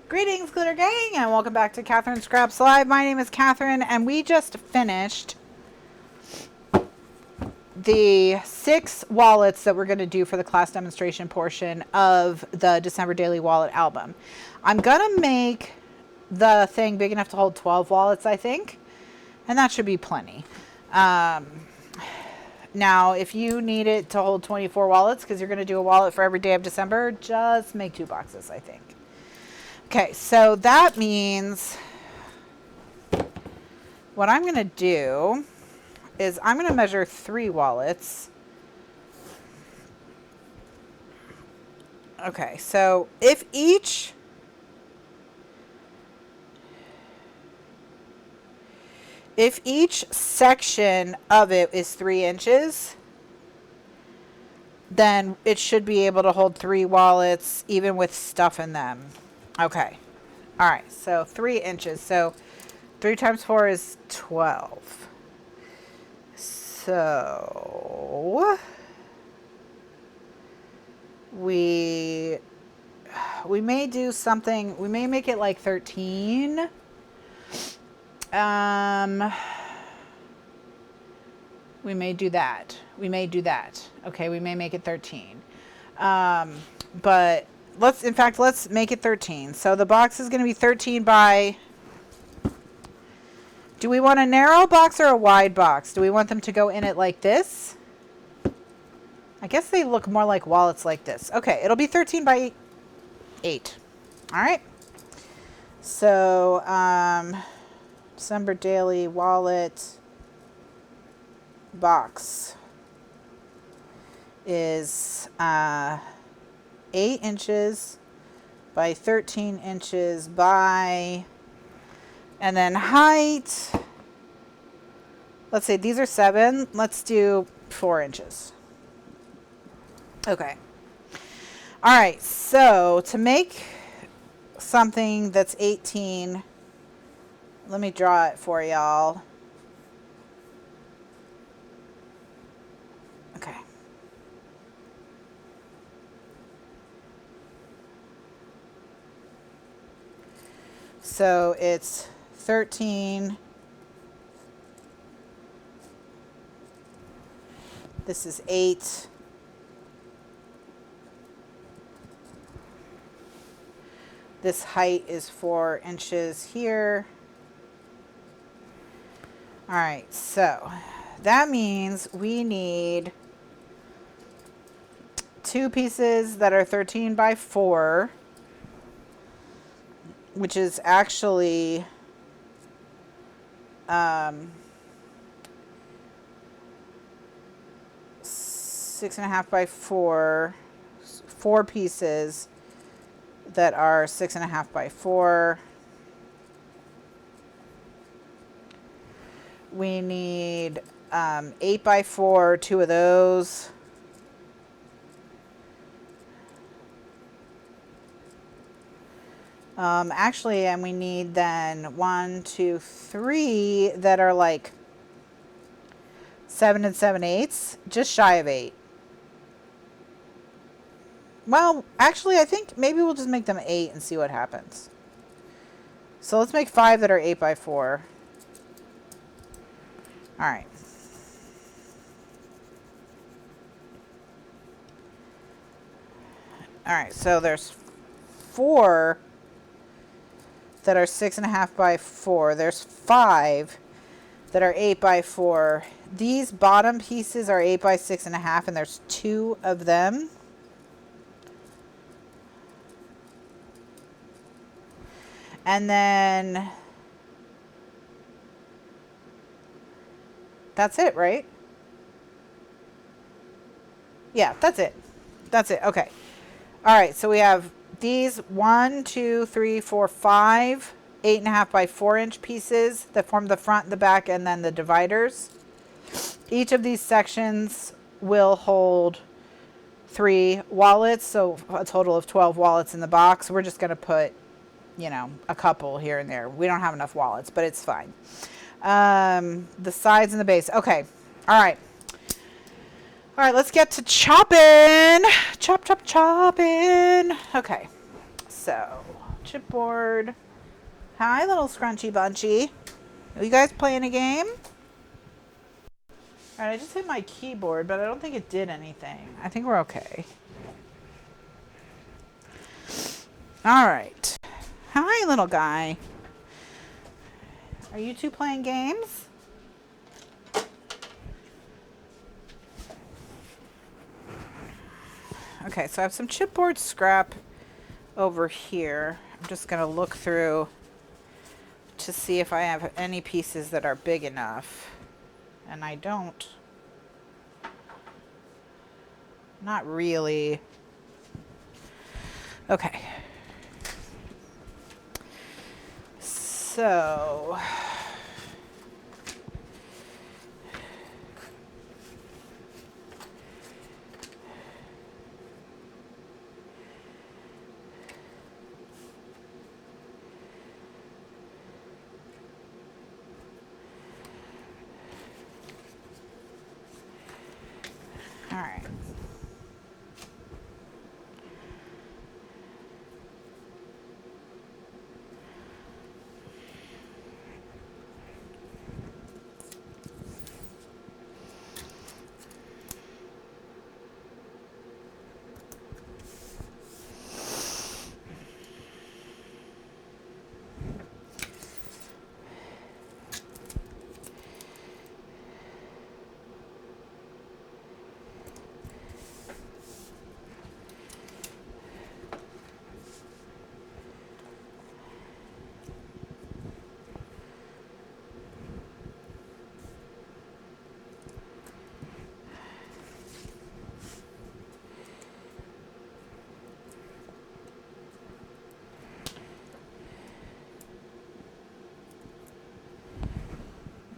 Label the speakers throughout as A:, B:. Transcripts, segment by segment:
A: Greetings, Glitter Gang, and welcome back to Kathryn Scraps Live. My name is Kathryn, and we just finished the 6 wallets that we're going to do for the class demonstration portion of the December Daily Wallet album. I'm going to make the thing big enough to hold 12 wallets, I think, and that should be plenty. Now, if you need it to hold 24 wallets, because you're going to do a wallet for every day of December, just make 2 boxes, I think. Okay, so that means what I'm going to do is I'm going to measure 3 wallets. Okay, so if each section of it is 3 inches, then it should be able to hold 3 wallets even with stuff in them. Okay. All right. So 3 inches. So 3 times 4 is 12. So we may do something. We may make it like 13. We may do that. Okay. We may make it 13. But let's make it 13. So the box is going to be 13 by, do we want a narrow box or a wide box? Do we want them to go in it like this? I guess they look more like wallets like this. Okay, it'll be 13 by 8. All right. So, December Daily Wallet box is, 8 inches by 13 inches by, and then height, let's say these are 7, let's do 4 inches. Okay. All right, so to make something that's 18, let me draw it for y'all. Okay. So it's 13. This is 8. This height is 4 inches here. All right, so that means we need 2 pieces that are 13 by 4. Which is actually 6.5 by 4. 4 pieces that are 6.5 by 4. We need 8 by 4, 2 of those. Actually, and we need then 1, 2, 3 that are like 7 and 7/8, just shy of 8. Well, actually, I think maybe we'll just make them 8 and see what happens. So let's make 5 that are 8 by 4. All right. All right, so there's 4 that are 6.5 by 4. There's 5 that are 8 by 4. These bottom pieces are 8 by 6.5, and there's 2 of them. And then that's it, right? Yeah, that's it. That's it. Okay. All right, so we have these 1, 2, 3, 4, 5 8.5 by 4 inch pieces that form the front, the back, and then the dividers. Each of these sections will hold 3 wallets, so a total of 12 wallets in the box. We're just going to put, you know, a couple here and there. We don't have enough wallets, but it's fine. The sides and the base. Okay. All right. All right, let's get to chopping. Chop, chop, chopping. Okay. So chipboard. Hi, little scrunchy bunchy. Are you guys playing a game? All right, I just hit my keyboard, but I don't think it did anything. I think we're okay. All right. Hi, little guy. Are you two playing games? Okay, so I have some chipboard scrap over here. I'm just going to look through to see if I have any pieces that are big enough. And I don't. Not really. Okay. So all right.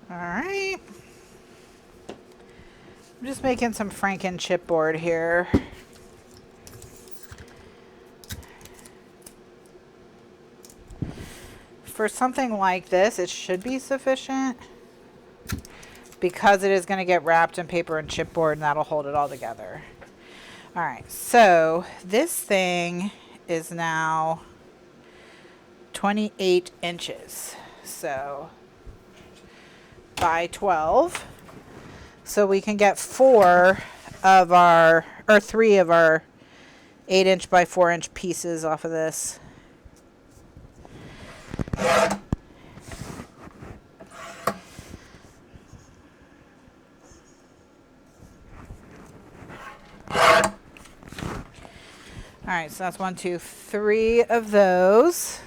A: All right. I'm just making some Franken chipboard here. For something like this, it should be sufficient because it is going to get wrapped in paper and chipboard, and that'll hold it all together. All right, so this thing is now 28 inches. So by 12. So we can get 3 of our 8-inch by 4-inch pieces off of this. All right, so that's 1, 2, 3 of those.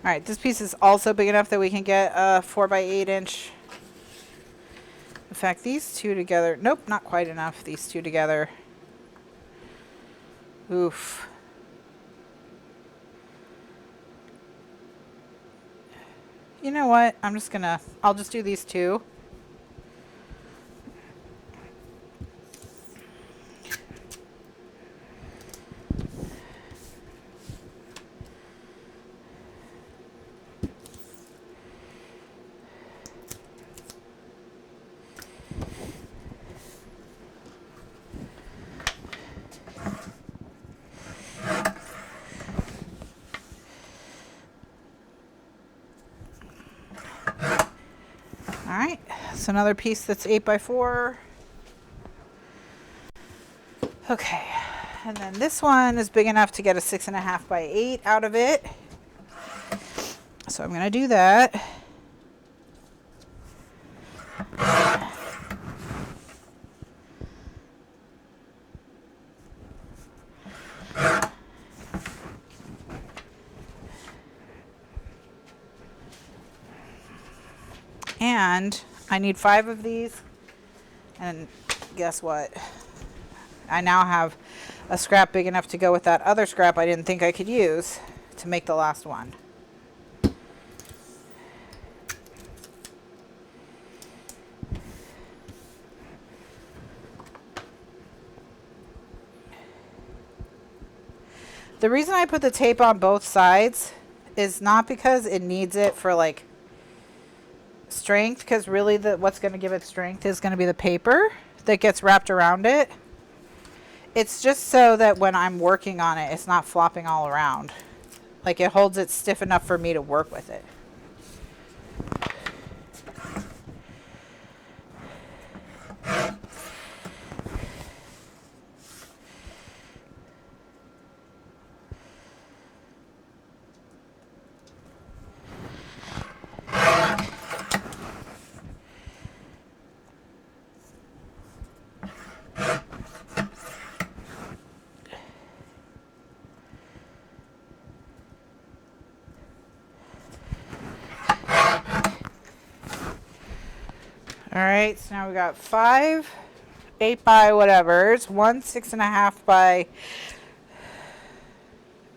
A: All right, this piece is also big enough that we can get a 4 by 8 inch. In fact, these two together, nope, not quite enough. These two together. Oof. You know what? I'll just do these two. Alright, so another piece that's 8 by 4. Okay, and then this one is big enough to get a 6.5 by 8 out of it. So I'm going to do that. And I need 5 of these, and guess what? I now have a scrap big enough to go with that other scrap I didn't think I could use to make the last one. The reason I put the tape on both sides is not because it needs it for like strength, because really what's going to give it strength is going to be the paper that gets wrapped around it. It's just so that when I'm working on it, it's not flopping all around. Like, it holds it stiff enough for me to work with it. All right, so now we got 5 8 by whatever's, 1 6.5 by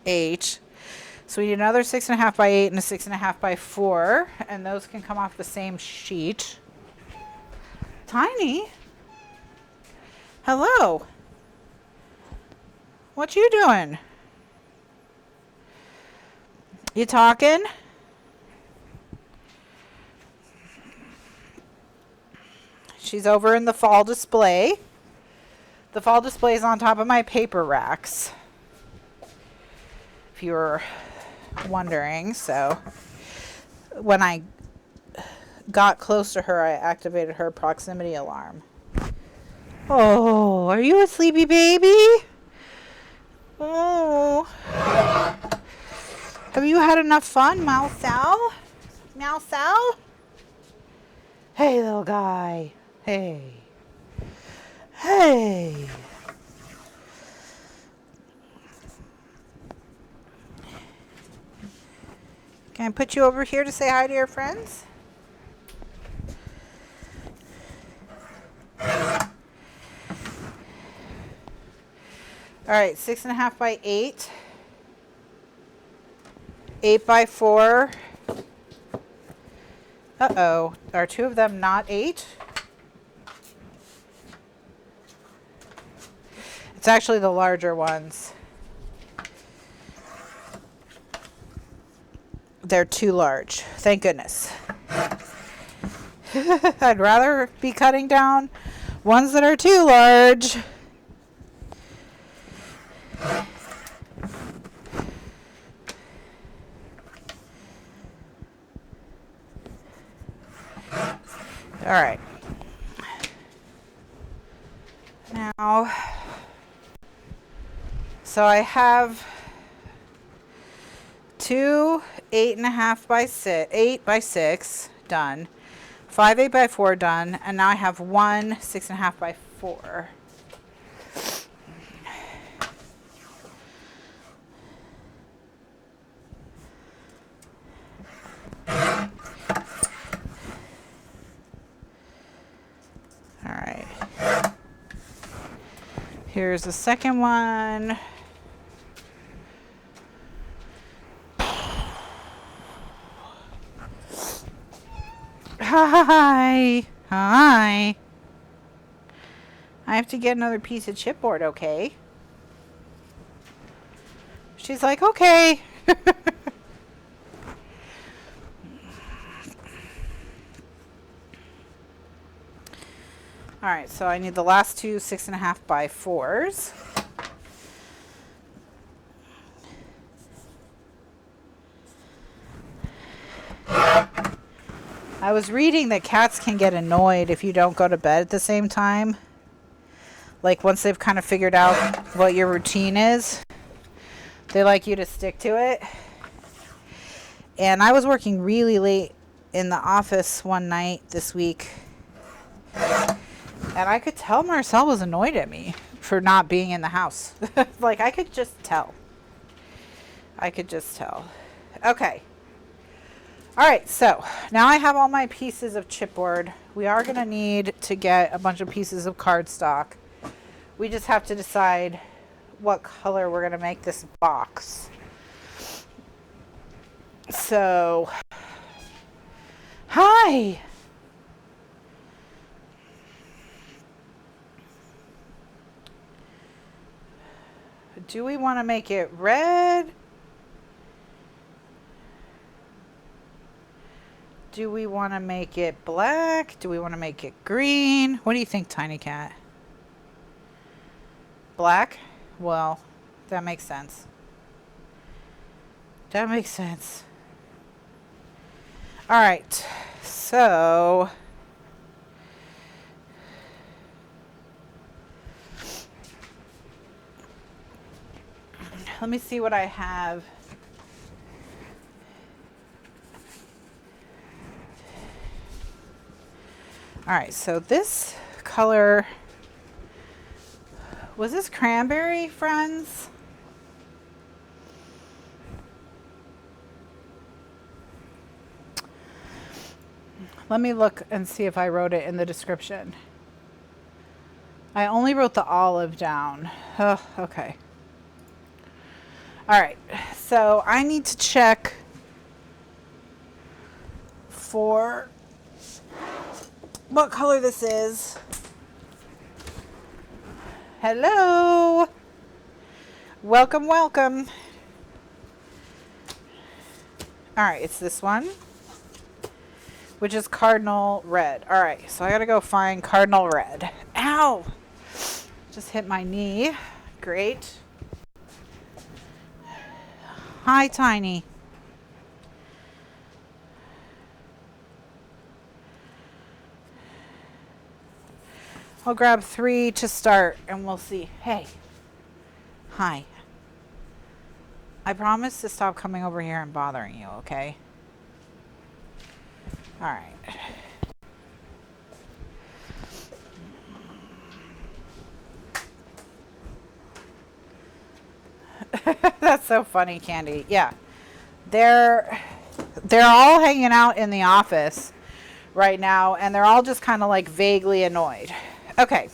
A: 8. So we need another 6.5 by 8 and a 6.5 by 4, and those can come off the same sheet. Tiny, hello. What you doing? You talking? She's over in the fall display. The fall display is on top of my paper racks, if you were wondering. So when I got close to her, I activated her proximity alarm. Oh, are you a sleepy baby? Oh. Have you had enough fun, Mousal? Mousal? Hey, little guy. Hey. Hey. Can I put you over here to say hi to your friends? All right, 6.5 by 8. 8 by 4. Uh-oh. Are 2 of them not 8? It's actually the larger ones. They're too large. Thank goodness. I'd rather be cutting down ones that are too large. All right. Now, so I have 2 8.5 by 6, 8 by 6 done, 5 8 by 4 done, and now I have 1 6.5 by 4. All right. Here's the second one. Hi. Hi. I have to get another piece of chipboard, okay? She's like, okay. All right, so I need the last 2 6.5 by 4s. I was reading that cats can get annoyed if you don't go to bed at the same time. Like, once they've kind of figured out what your routine is, they like you to stick to it. And I was working really late in the office one night this week, and I could tell Marcel was annoyed at me for not being in the house. Like, I could just tell. I could just tell. Okay. All right, so now I have all my pieces of chipboard. We are going to need to get a bunch of pieces of cardstock. We just have to decide what color we're going to make this box. So, hi. Do we want to make it red? Do we want to make it black? Do we want to make it green? What do you think, Tiny Cat? Black? Well, that makes sense. That makes sense. All right. So let me see what I have. All right, so this color, was this cranberry, friends? Let me look and see if I wrote it in the description. I only wrote the olive down. Oh, okay. All right, so I need to check for what color this is. Hello. Welcome, welcome. All right, it's this one, which is cardinal red. All right, so I gotta go find cardinal red. Ow! Just hit my knee. Great. Hi, Tiny. I'll grab 3 to start and we'll see. Hey. Hi. I promise to stop coming over here and bothering you, okay? All right. That's so funny, Candy. Yeah. They're all hanging out in the office right now, and they're all just kind of like vaguely annoyed. Okay.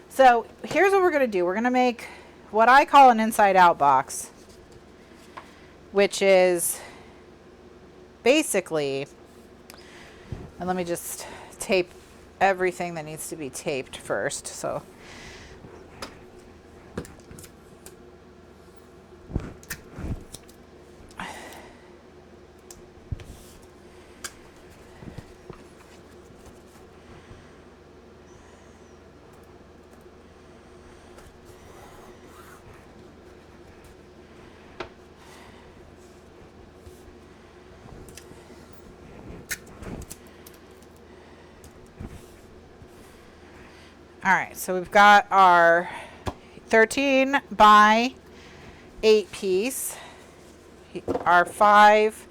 A: So here's what we're going to do. We're going to make what I call an inside out box, which is basically, and let me just tape everything that needs to be taped first. So all right, so we've got our 13 by 8 piece, our 5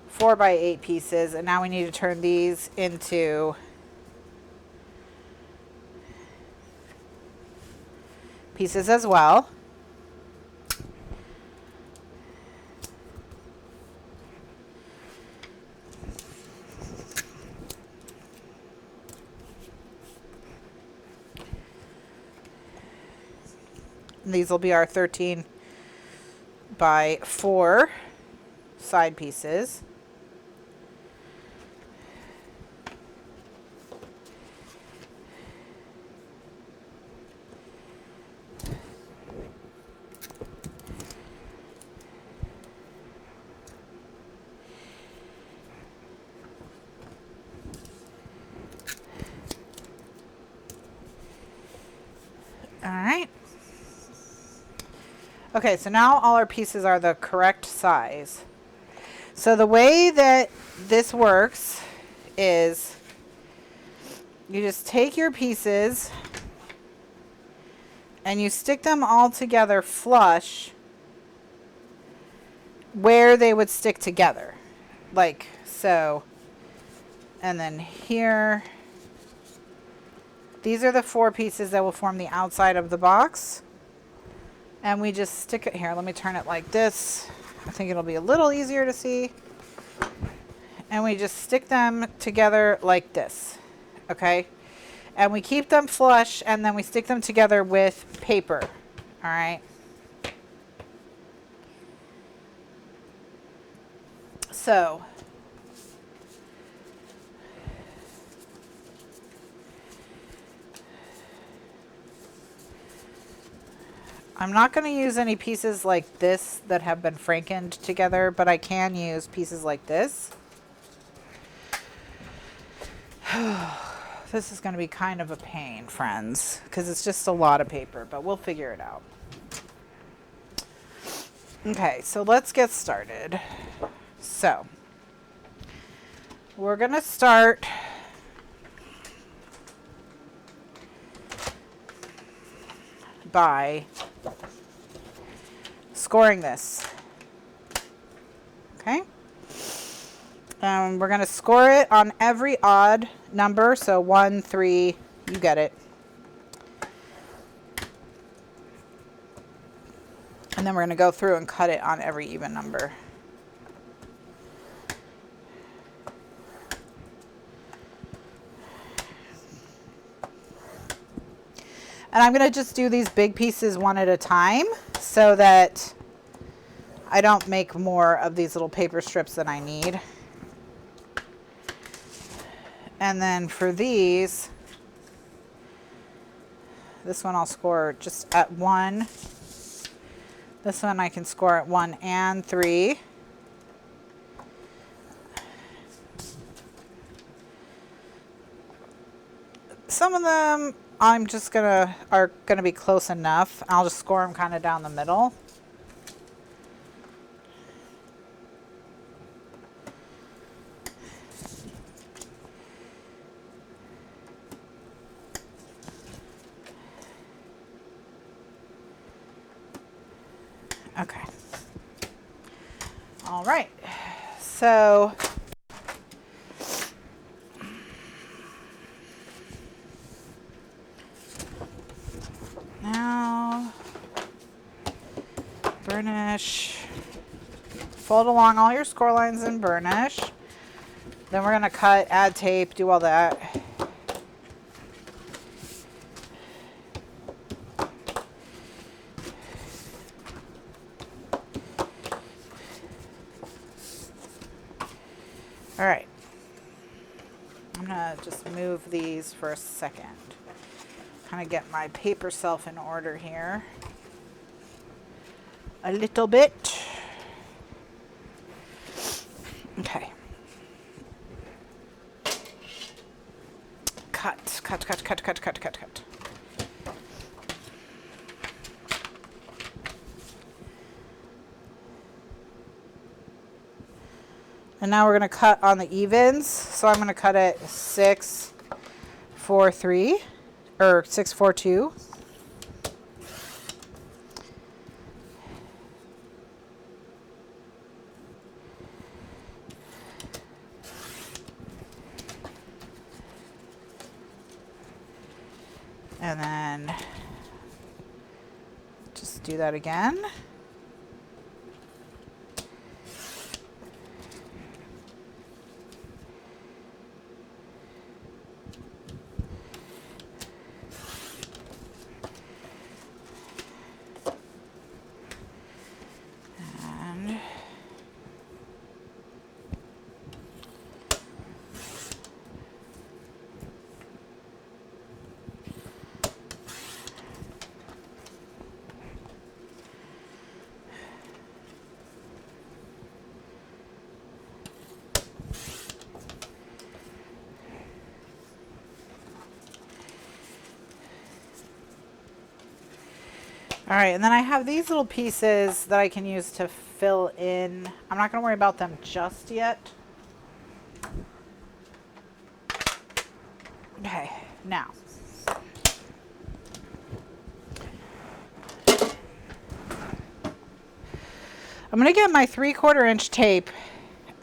A: 4 by 8 pieces, and now we need to turn these into pieces as well. These will be our 13 by 4 side pieces. All right. Okay, so now all our pieces are the correct size. So the way that this works is you just take your pieces and you stick them all together flush where they would stick together. Like so. And then here, these are the 4 pieces that will form the outside of the box. And we just stick it here. Let me turn it like this. I think it'll be a little easier to see. And we just stick them together like this. Okay? And we keep them flush, and then we stick them together with paper. All right? So I'm not going to use any pieces like this that have been frankened together, but I can use pieces like this. This is going to be kind of a pain, friends, because it's just a lot of paper, but we'll figure it out. Okay, so let's get started. So we're going to start by scoring this. Okay? We're going to score it on every odd number. So 1, 3, you get it. And then we're going to go through and cut it on every even number. And I'm going to just do these big pieces one at a time so that I don't make more of these little paper strips than I need. And then for these, this one I'll score just at 1. This one I can score at 1 and 3. Some of them I'm just are gonna be close enough. I'll just score them kind of down the middle. Okay. All right. So now burnish. Fold along all your score lines and burnish. Then we're going to cut, add tape, do all that. All right, I'm gonna just move these for a second. Kind of get my paper self in order here a little bit. Okay. Cut, cut, cut, cut, cut, cut, cut, cut. And now we're going to cut on the evens. So I'm going to cut it 6, 4, 3, or 6, 4, 2. And then just do that again. All right, and then I have these little pieces that I can use to fill in. I'm not going to worry about them just yet. Okay, now. I'm going to get my 3/4 inch tape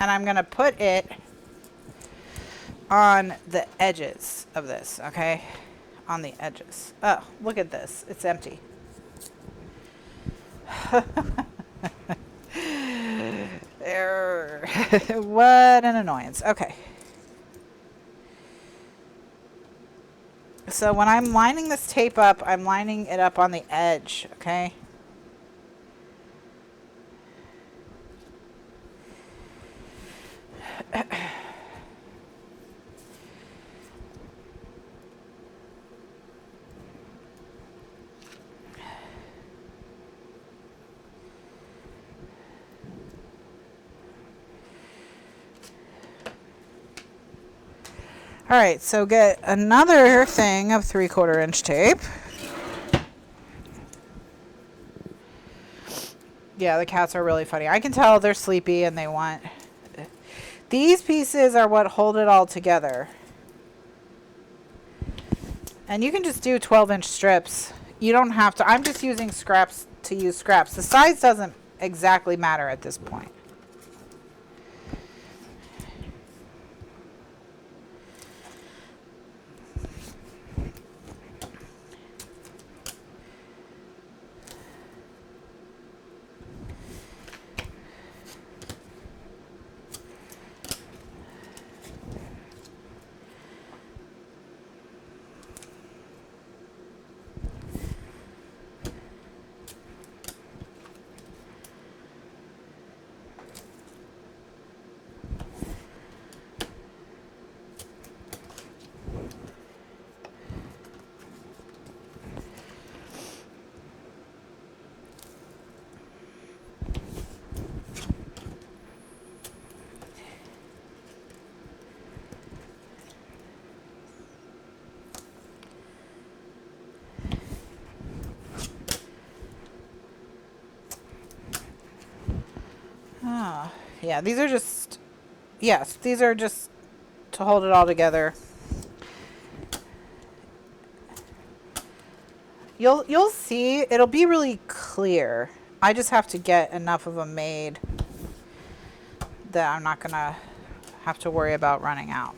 A: and I'm going to put it on the edges of this, okay? On the edges. Oh, look at this. It's empty. There. What an annoyance. Okay. So when I'm lining this tape up, I'm lining it up on the edge, okay? All right, so get another thing of 3/4 inch tape. Yeah, the cats are really funny. I can tell they're sleepy and they want... These pieces are what hold it all together. And you can just do 12-inch strips. You don't have to. I'm just using scraps to use scraps. The size doesn't exactly matter at this point. Oh, yeah, these are just, yes, these are just to hold it all together. You'll see, it'll be really clear. I just have to get enough of them made that I'm not gonna have to worry about running out.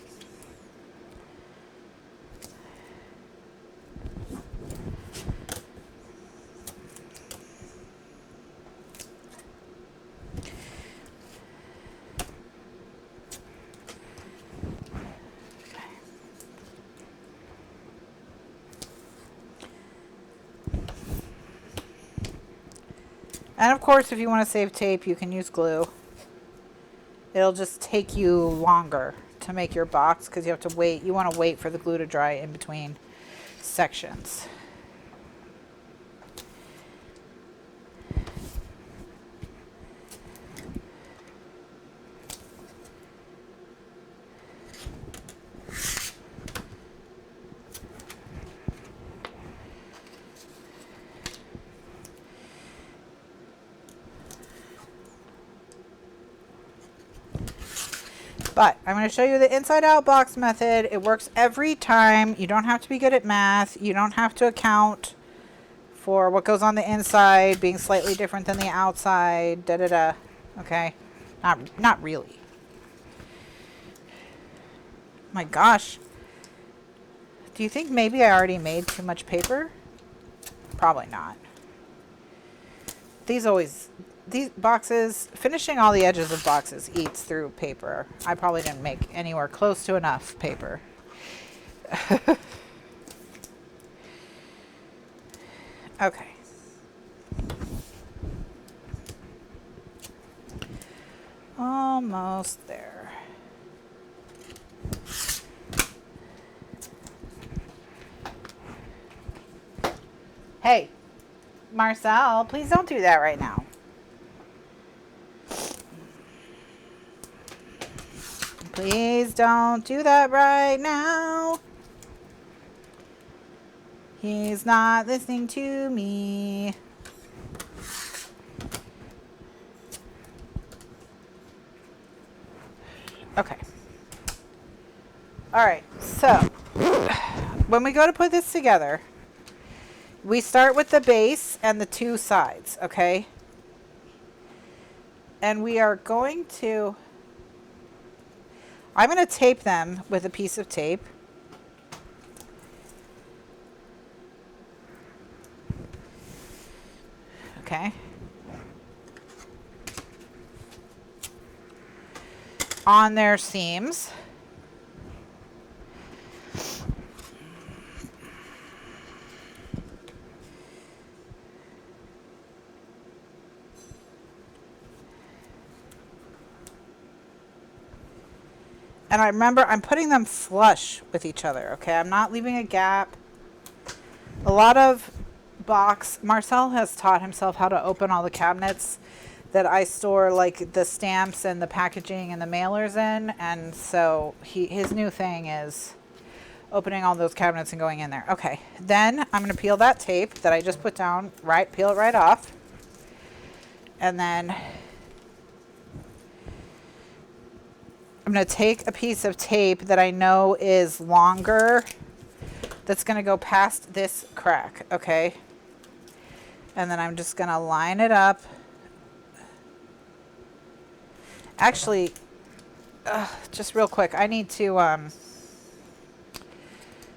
A: And of course, if you want to save tape, you can use glue. It'll just take you longer to make your box because you have to wait. You want to wait for the glue to dry in between sections. But I'm going to show you the inside out box method. It works every time. You don't have to be good at math. You don't have to account for what goes on the inside being slightly different than the outside. Da da da. Okay. Not really. My gosh. Do you think maybe I already made too much paper? Probably not. These boxes, finishing all the edges of boxes eats through paper. I probably didn't make anywhere close to enough paper. Okay. Almost there. Hey, Marcel, please don't do that right now. Please don't do that right now. He's not listening to me. Okay. All right, so when we go to put this together, we start with the base and the two sides, okay? And we are going to... I'm going to tape them with a piece of tape. Okay. On their seams. And I remember I'm putting them flush with each other, okay? I'm not leaving a gap. A lot of Marcel has taught himself how to open all the cabinets. that I store like the stamps and the packaging and the mailers in. And so his new thing is opening all those cabinets and going in there. Okay, then I'm going to peel that tape that I just put down, peel it right off. And then I'm going to take a piece of tape that I know is longer that's going to go past this crack, okay? And then I'm just going to line it up. Actually, just real quick, I need to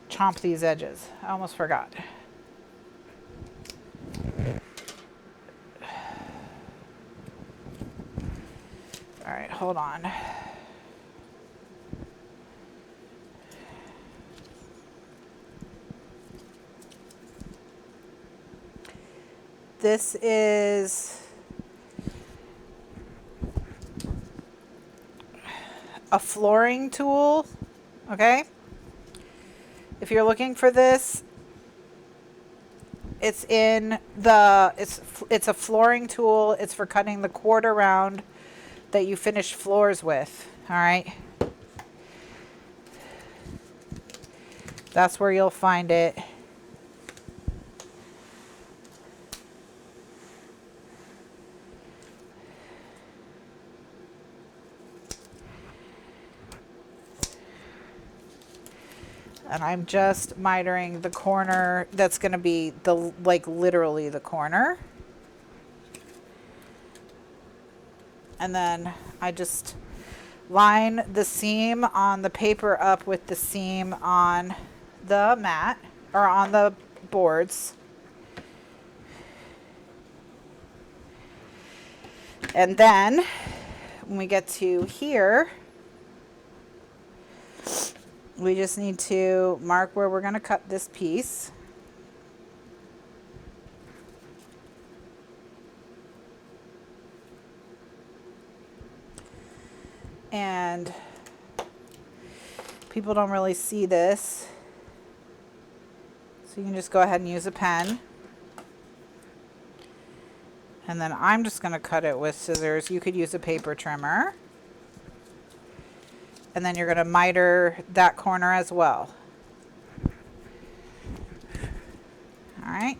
A: chomp these edges. I almost forgot. All right, hold on. This is a flooring tool, okay? If you're looking for this, it's in the, it's a flooring tool. It's for cutting the cord around that you finish floors with, all right? That's where you'll find it. And I'm just mitering the corner that's going to be the, like, literally the corner. And then I just line the seam on the paper up with the seam on the mat or on the boards. And then when we get to here, we just need to mark where we're going to cut this piece. And people don't really see this, so you can just go ahead and use a pen. And then I'm just going to cut it with scissors. You could use a paper trimmer. And then you're going to miter that corner as well. All right.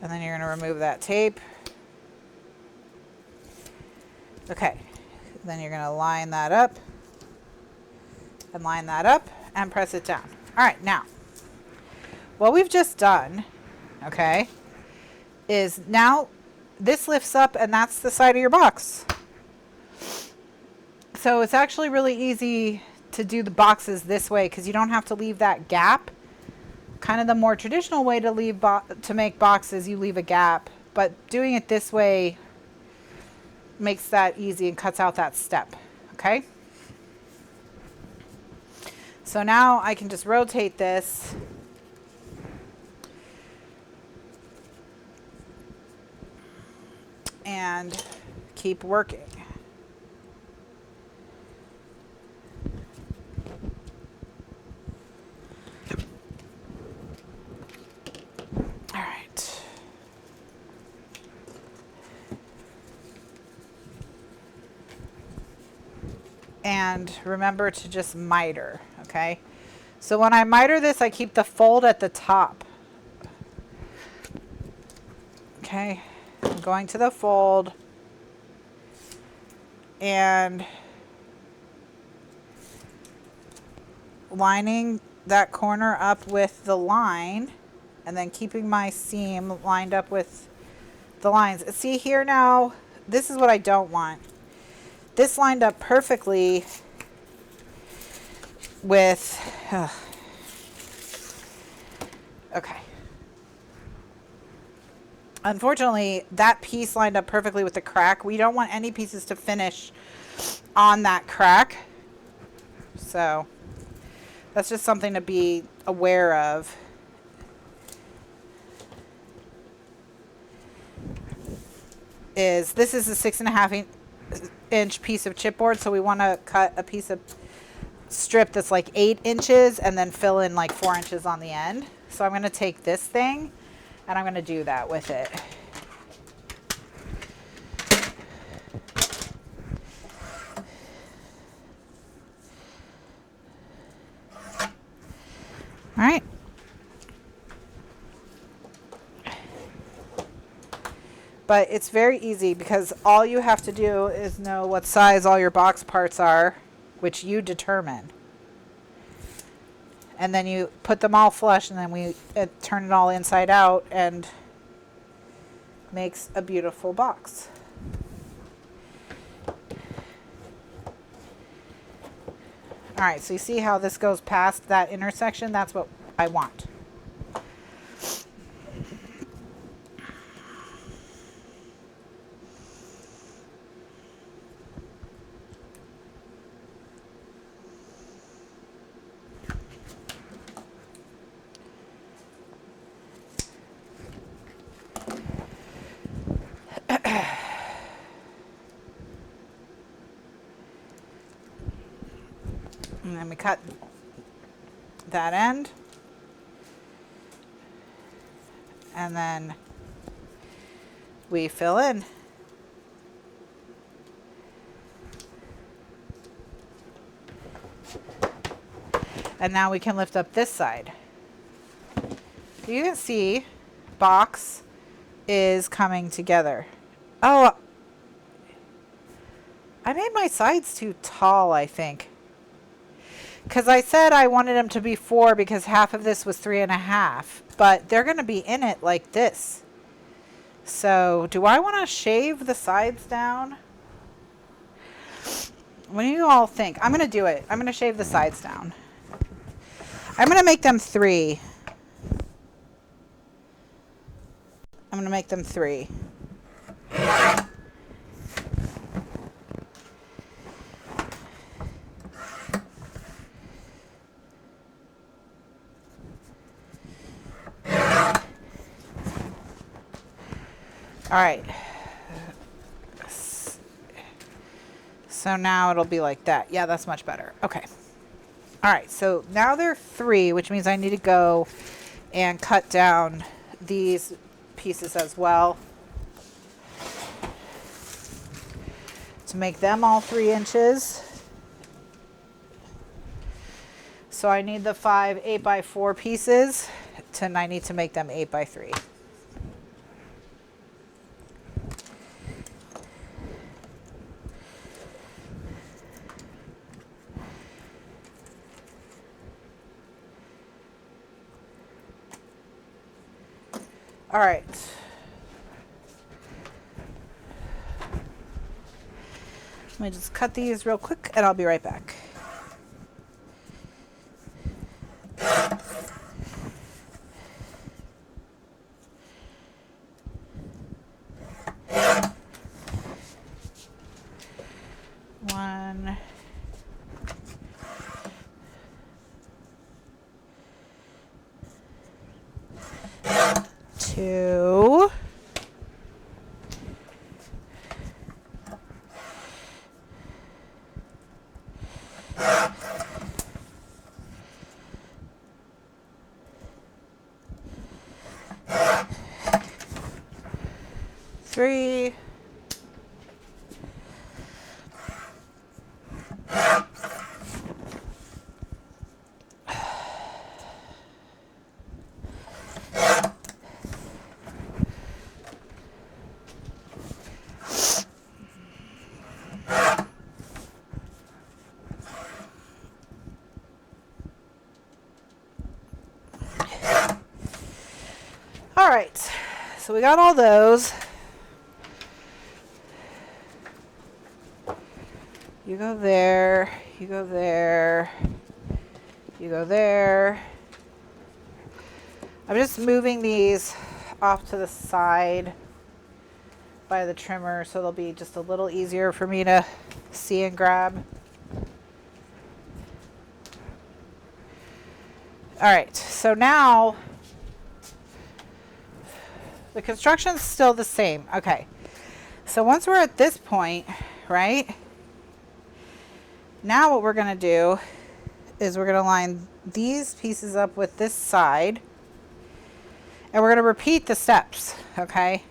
A: And then you're going to remove that tape. Okay. Then you're going to line that up and press it down. All right. Now, what we've just done, okay, is now this lifts up and that's the side of your box. So it's actually really easy to do the boxes this way because you don't have to leave that gap. Kind of the more traditional way to make boxes, you leave a gap, but doing it this way makes that easy and cuts out that step, okay? So now I can just rotate this and keep working. And remember to just miter, okay? So when I miter this, I keep the fold at the top. Okay, I'm going to the fold and lining that corner up with the line and then keeping my seam lined up with the lines. See here now, this is what I don't want. This lined up perfectly with, okay. Unfortunately, that piece lined up perfectly with the crack. We don't want any pieces to finish on that crack. So that's just something to be aware of. This is a 6.5-inch piece of chipboard, so we want to cut a piece of strip that's like 8 inches and then fill in like 4 inches on the end. So I'm going to take this thing and I'm going to do that with it. All right. But it's very easy because all you have to do is know what size all your box parts are, which you determine. And then you put them all flush, and then we turn it all inside out, and makes a beautiful box. All right, so you see how this goes past that intersection? That's what I want. And then we cut that end. And then we fill in. And now we can lift up this side. You can see box is coming together. Oh, I made my sides too tall, I think. Because I said I wanted them to be 4 because half of this was 3.5. But they're going to be in it like this. So do I want to shave the sides down? What do you all think? I'm going to do it. I'm going to shave the sides down. I'm going to make them 3. I'm going to make them 3. All right. So now it'll be like that. Yeah, that's much better. Okay. All right. So now they're 3, which means I need to go and cut down these pieces as well to make them all 3 inches. So I need the 5 8x4 pieces, and I need to make them 8x3. All right. Let me just cut these real quick and I'll be right back. One. 2. 3. All right, so we got all those. You go there, you go there, you go there. I'm just moving these off to the side by the trimmer so they'll be just a little easier for me to see and grab. All right, so now the construction's still the same. Okay, so once we're at this point, right? Now what we're gonna do is we're gonna line these pieces up with this side and we're gonna repeat the steps, okay?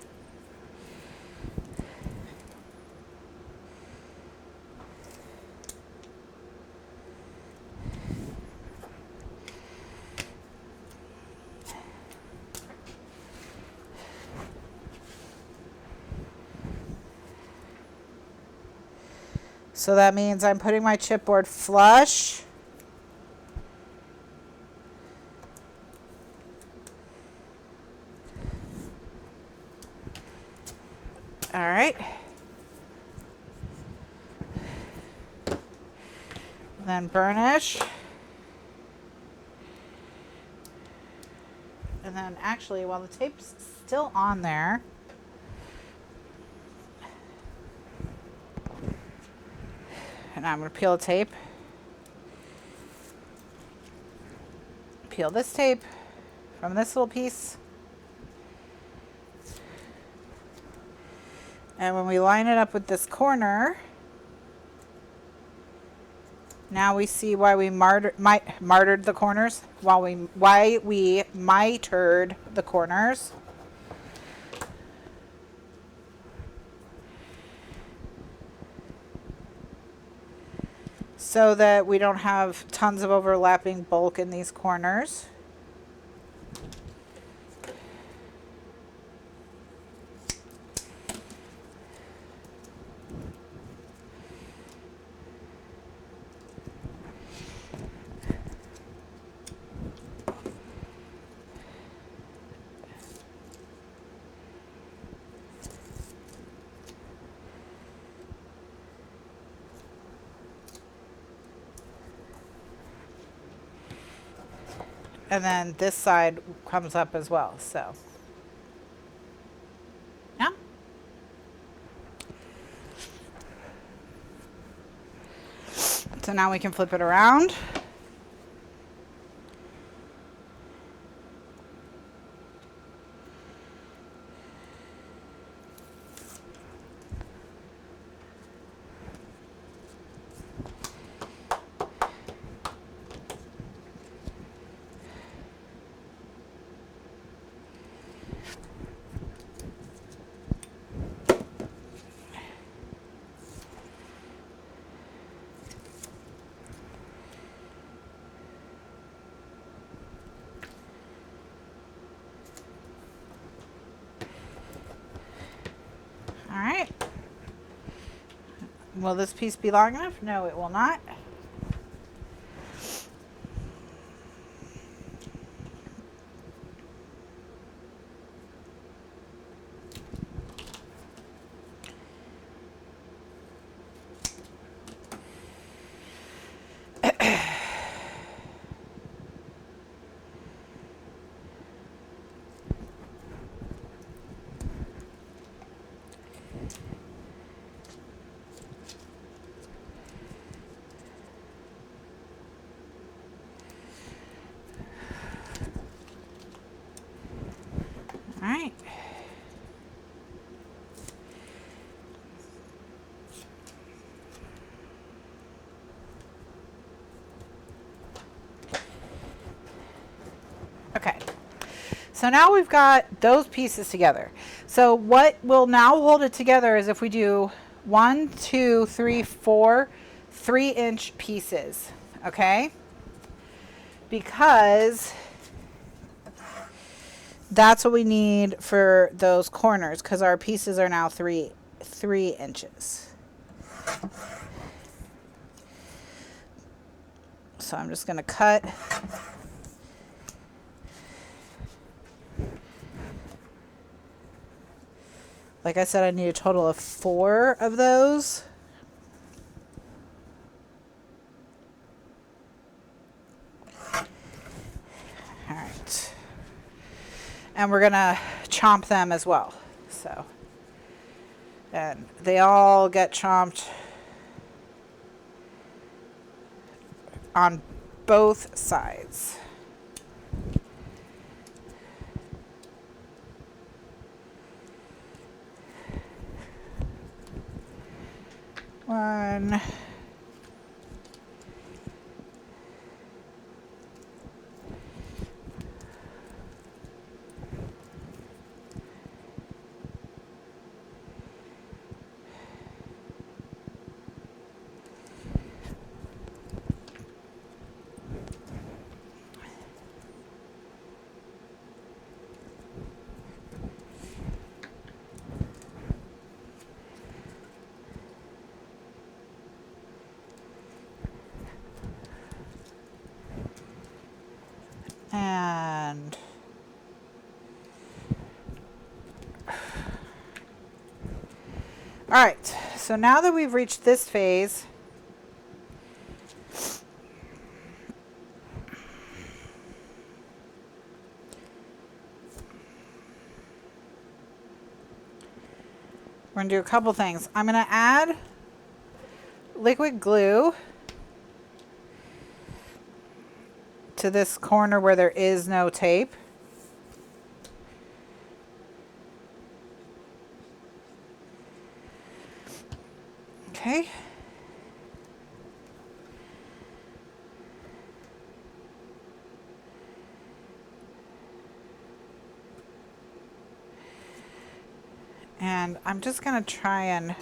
A: So that means I'm putting my chipboard flush. All right. Then burnish. And then actually, while the tape's still on there, and I'm going to peel the tape. Peel this tape from this little piece. And when we line it up with this corner, now we see why we martyred the corners, why we mitered the corners. So that we don't have tons of overlapping bulk in these corners. And then this side comes up as well, so. Yeah. So now we can flip it around. All right. Will this piece be long enough? No, it will not. All right. Okay. So now we've got those pieces together. So what will now hold it together is if we do 1, 2, 3, 4 3-inch pieces, okay? Because that's what we need for those corners, because our pieces are now 3 inches. So I'm just going to cut. Like I said, I need a total of 4 of those. All right. And we're going to chomp them as well. So, and they all get chomped on both sides. One. And all right, so now that we've reached this phase, we're going to do a couple things. I'm going to add liquid glue to this corner where there is no tape. Okay. And I'm just going to try and,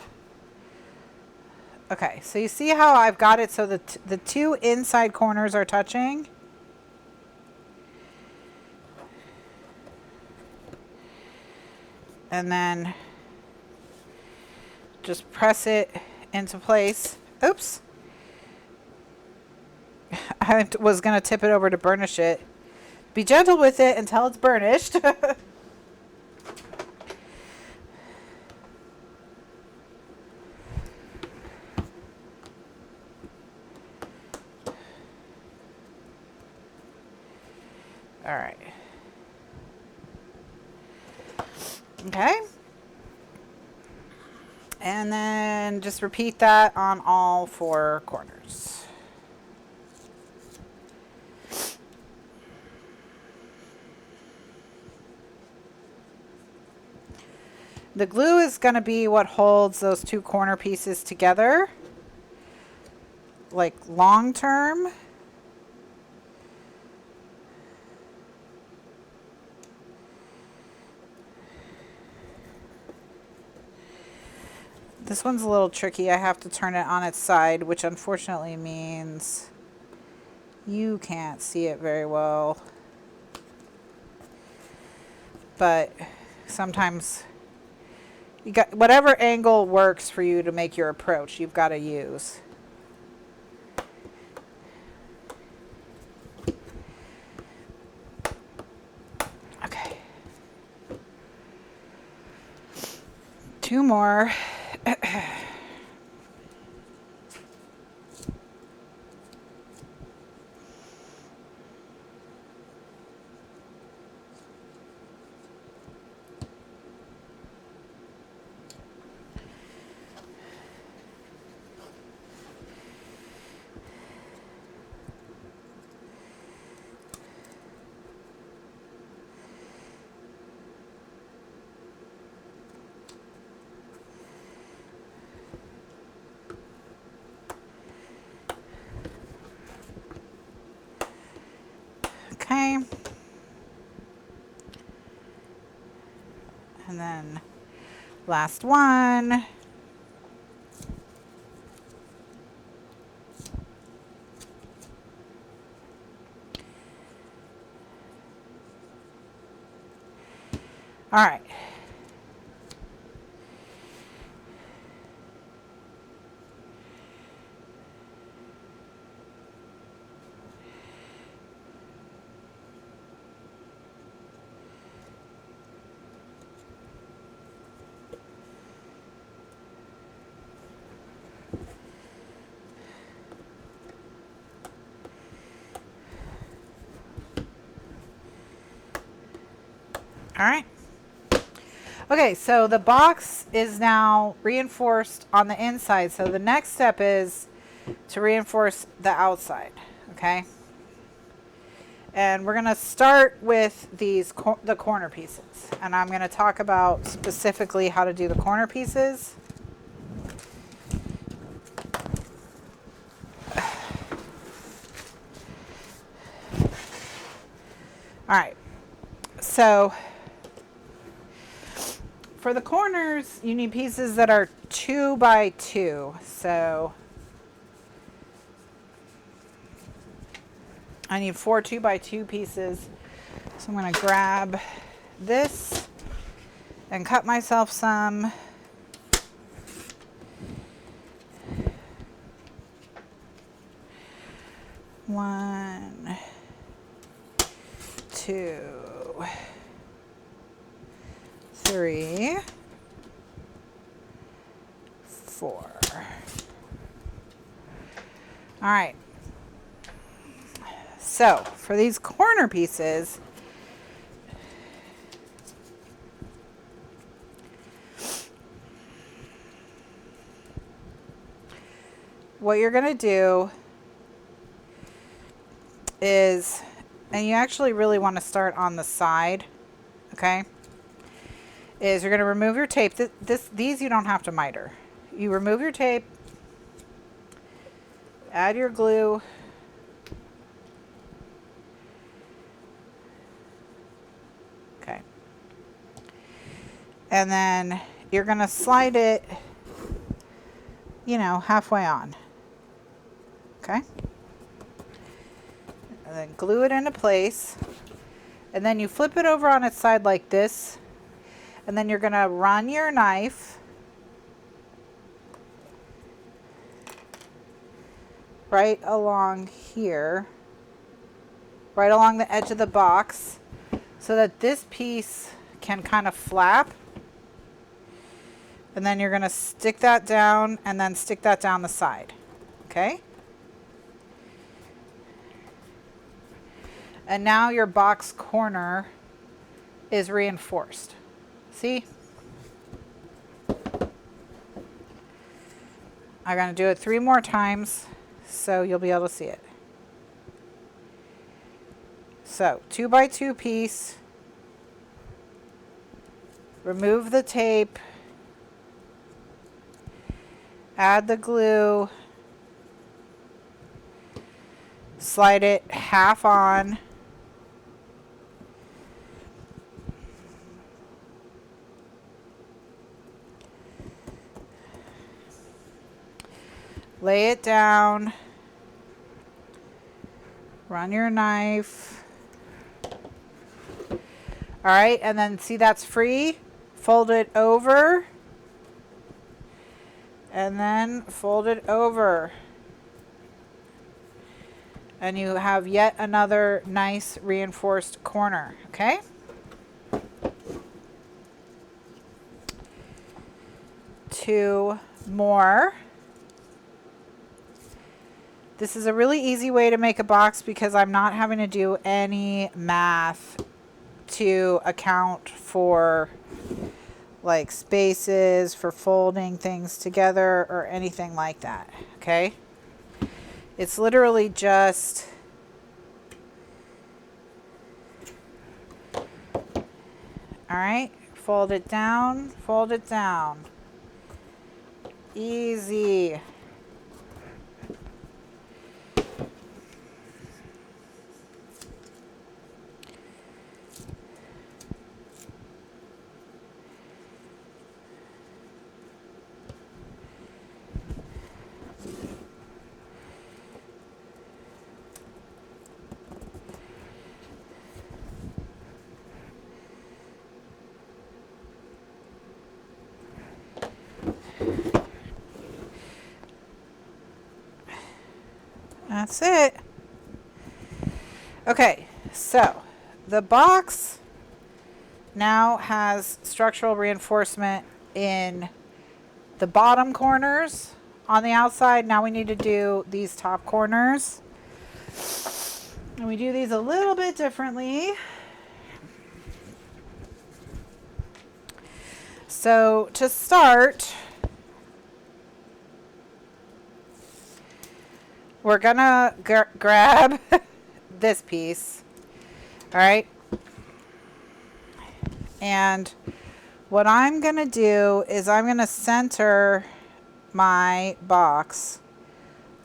A: okay, so you see how I've got it so that the two inside corners are touching? And then just press it into place. Oops. I was going to tip it over to burnish it. Be gentle with it until it's burnished. All right. Okay. And then just repeat that on all four corners. The glue is going to be what holds those two corner pieces together, like long term. This one's a little tricky. I have to turn it on its side, which unfortunately means you can't see it very well. But sometimes you got whatever angle works for you to make your approach, you've got to use. Okay. Two more. Okay. And then last one. All right. All right. Okay, so the box is now reinforced on the inside. So the next step is to reinforce the outside, okay? And we're going to start with these the corner pieces. And I'm going to talk about specifically how to do the corner pieces. All right. So for the corners, you need pieces that are 2 by 2. So I need 4 2 by 2 pieces. So I'm going to grab this and cut myself some. One, 2, 3, 4. All right. So for these corner pieces, what you're going to do is, and you actually really want to start on the side, okay, is you're going to remove your tape. These you don't have to miter. You remove your tape, add your glue, okay, and then you're going to slide it, you know, halfway on, okay, and then glue it into place, and then you flip it over on its side like this, and then you're going to run your knife right along here, right along the edge of the box, so that this piece can kind of flap. And then you're going to stick that down and then stick that down the side. Okay? And now your box corner is reinforced. See? I'm going to do it 3 more times so you'll be able to see it. So 2x2 piece, remove the tape, add the glue, slide it half on, lay it down, run your knife. All right, and then see that's free, fold it over, and then fold it over. And you have yet another nice reinforced corner, okay? Two more. This is a really easy way to make a box because I'm not having to do any math to account for like spaces for folding things together or anything like that, okay? It's literally just all right, fold it down, fold it down. Easy. That's it. Okay, so the box now has structural reinforcement in the bottom corners on the outside. Now we need to do these top corners. And we do these a little bit differently. So to start, we're gonna grab this piece, all right? And what I'm gonna do is I'm gonna center my box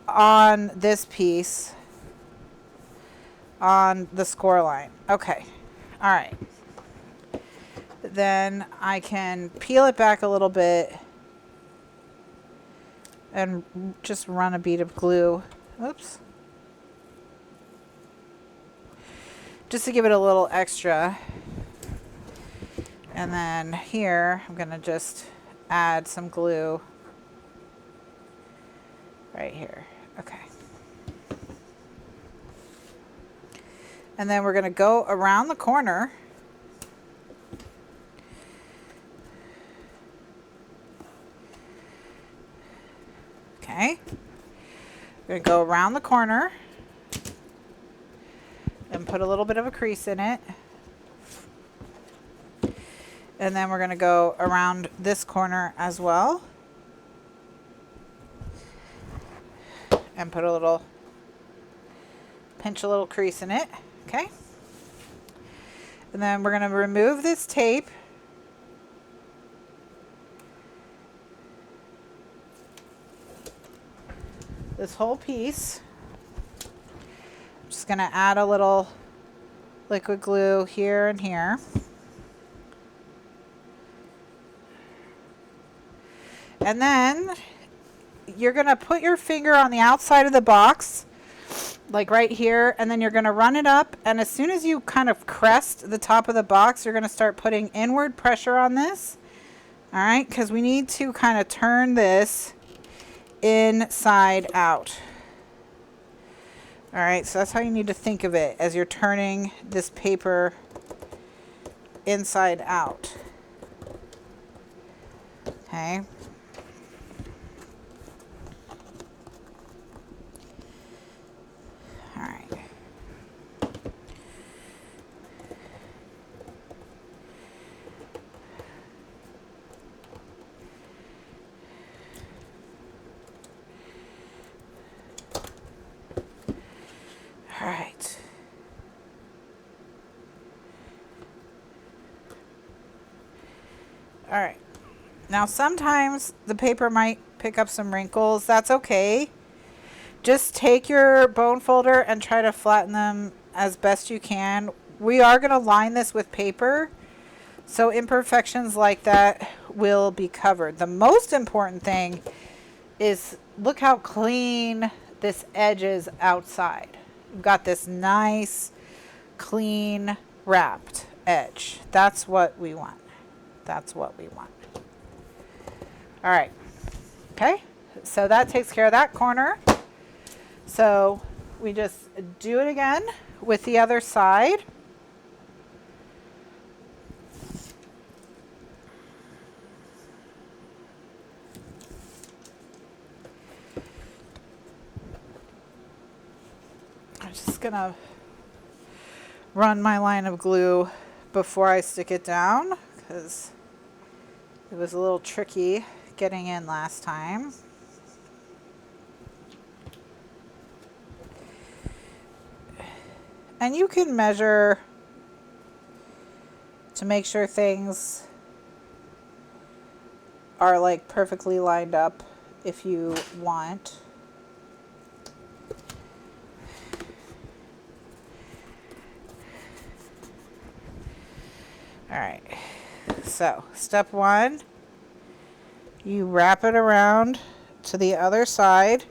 A: on this piece on the score line. Okay, all right. Then I can peel it back a little bit and just run a bead of glue. Oops. Just to give it a little extra. And then here, I'm going to just add some glue right here. Okay. And then we're going to go around the corner. Okay. We're going to go around the corner and put a little bit of a crease in it. And then we're going to go around this corner as well. And put a little, pinch a little crease in it. Okay. And then we're going to remove this tape. This whole piece. I'm just going to add a little liquid glue here and here. And then you're going to put your finger on the outside of the box, like right here, and then you're going to run it up. And as soon as you kind of crest the top of the box, you're going to start putting inward pressure on this. All right, because we need to kind of turn this inside out. All right, so that's how you need to think of it as you're turning this paper inside out. Okay. All right. All right. All right. Now sometimes the paper might pick up some wrinkles. That's okay. Just take your bone folder and try to flatten them as best you can. We are going to line this with paper, so imperfections like that will be covered. The most important thing is look how clean this edge is outside. We've got this nice, clean, wrapped edge. That's what we want. That's what we want. All right. Okay. So that takes care of that corner. So we just do it again with the other side. I'm just gonna run my line of glue before I stick it down because it was a little tricky getting in last time. And you can measure to make sure things are like perfectly lined up if you want. All right, so step one, you wrap it around to the other side.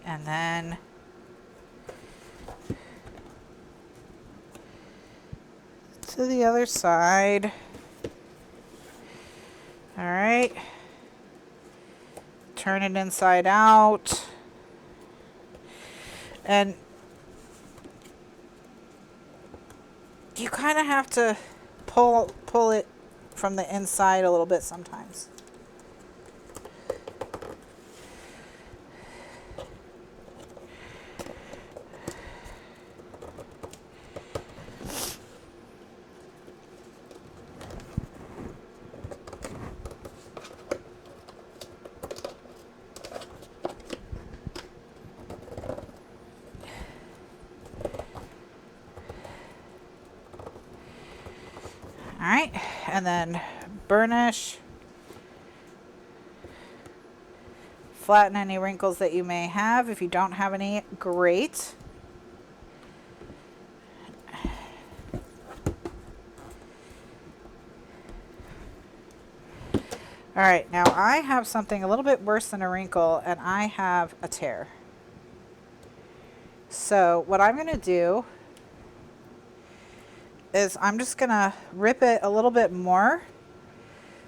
A: And then to the other side. All right. Turn it inside out. And you kind of have to pull it from the inside a little bit sometimes. All right, and then burnish, flatten any wrinkles that you may have. If you don't have any, great. All right, now I have something a little bit worse than a wrinkle, and I have a tear. So what I'm going to do is I'm just going to rip it a little bit more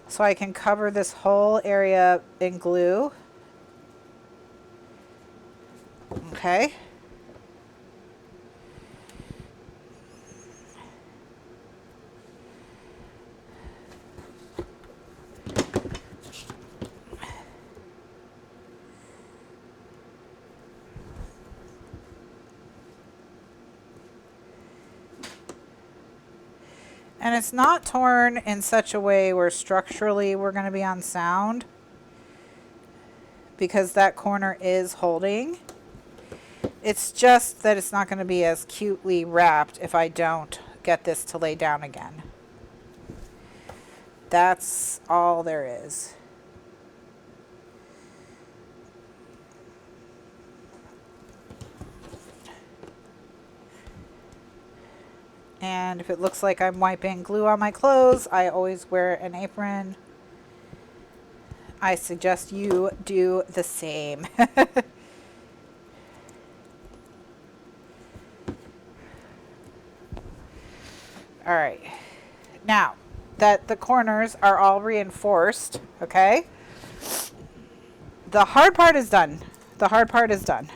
A: so I can cover this whole area in glue. Okay. And it's not torn in such a way where structurally we're going to be on sound, because that corner is holding. It's just that it's not going to be as cutely wrapped if I don't get this to lay down again. That's all there is. And if it looks like I'm wiping glue on my clothes, I always wear an apron. I suggest you do the same. All right. Now that the corners are all reinforced, okay? The hard part is done. The hard part is done.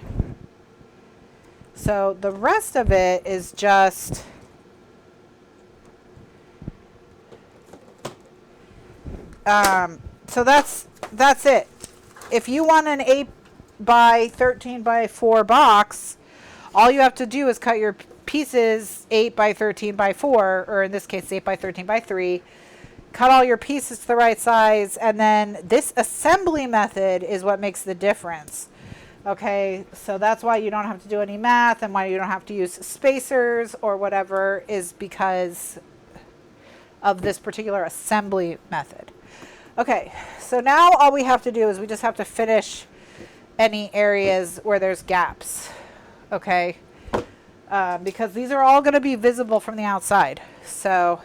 A: So the rest of it is just so that's it. If you want an 8 by 13 by 4 box, all you have to do is cut your pieces 8 by 13 by 4, or in this case 8 by 13 by 3. Cut all your pieces to the right size, and then this assembly method is what makes the difference. Okay, so that's why you don't have to do any math, and why you don't have to use spacers or whatever, is because of this particular assembly method. Okay, so now all we have to do is we just have to finish any areas where there's gaps, okay? Because these are all going to be visible from the outside. So,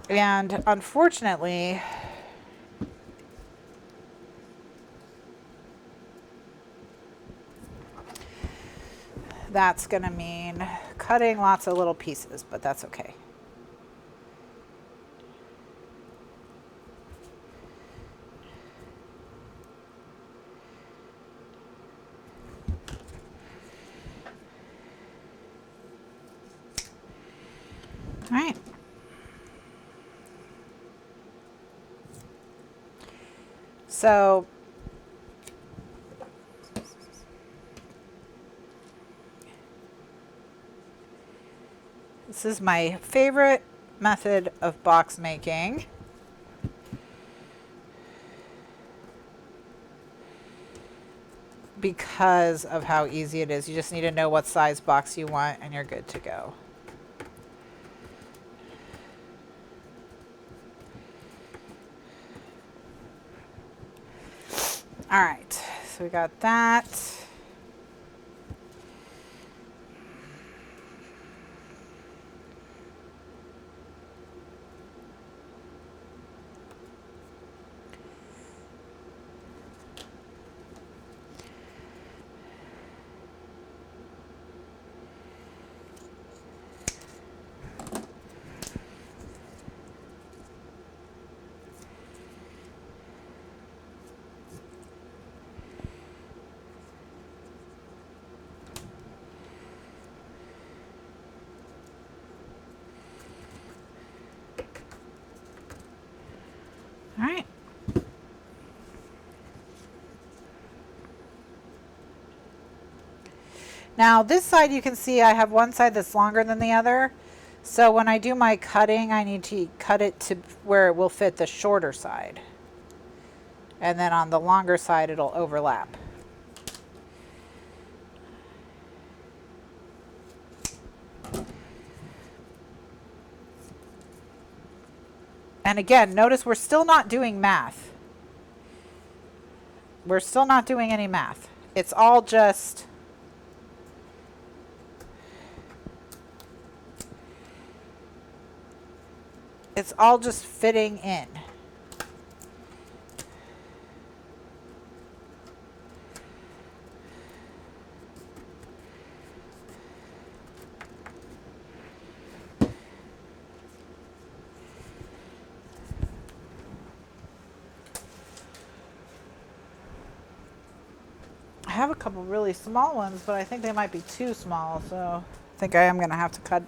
A: and unfortunately, that's going to mean cutting lots of little pieces, but that's okay. All right. So this is my favorite method of box making. Because of how easy it is. You just need to know what size box you want and you're good to go. All right, so we got that. All right. Now this side, you can see I have one side that's longer than the other. So when I do my cutting, I need to cut it to where it will fit the shorter side. And then on the longer side, it'll overlap. And again, notice we're still not doing math. We're still not doing any math. It's all just fitting in. have a couple really small ones, but I think they might be too small, so I think I am going to have to cut.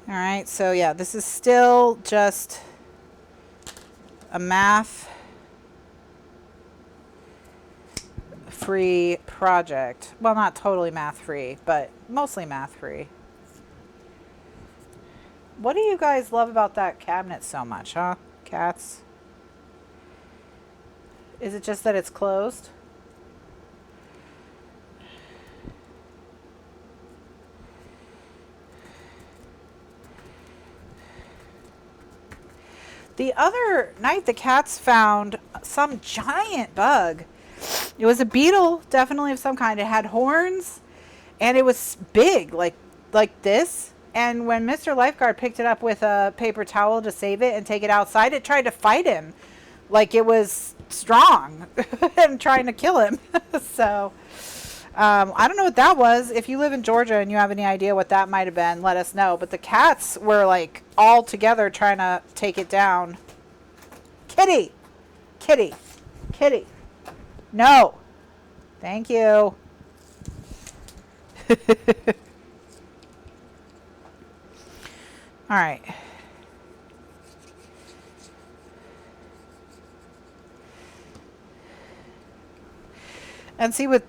A: All right, so yeah, this is still just a math free project. Well, not totally math free, but mostly math free. What do you guys love about that cabinet so much, huh, cats? Is it just that it's closed? The other night, the cats found some giant bug. It was a beetle, definitely of some kind. It had horns, and it was big, like this. And when Mr. Lifeguard picked it up with a paper towel to save it and take it outside, it tried to fight him like it was strong and trying to kill him. So I don't know what that was. If you live in Georgia and you have any idea what that might have been, let us know. But the cats were like all together trying to take it down. Kitty, kitty, kitty. No. Thank you. All right. And see, with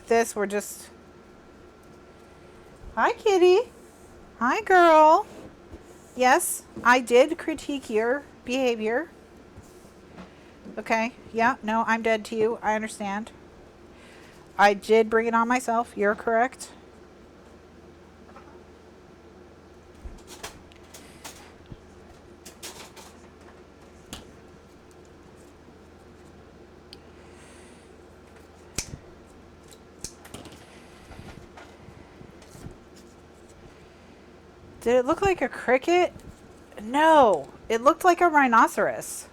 A: this, we're just... Hi, kitty. Hi, girl. Yes, I did critique your behavior. Okay. Yeah, no, I'm dead to you. I understand. I did bring it on myself. You're correct. Did it look like a cricket? No, it looked like a rhinoceros.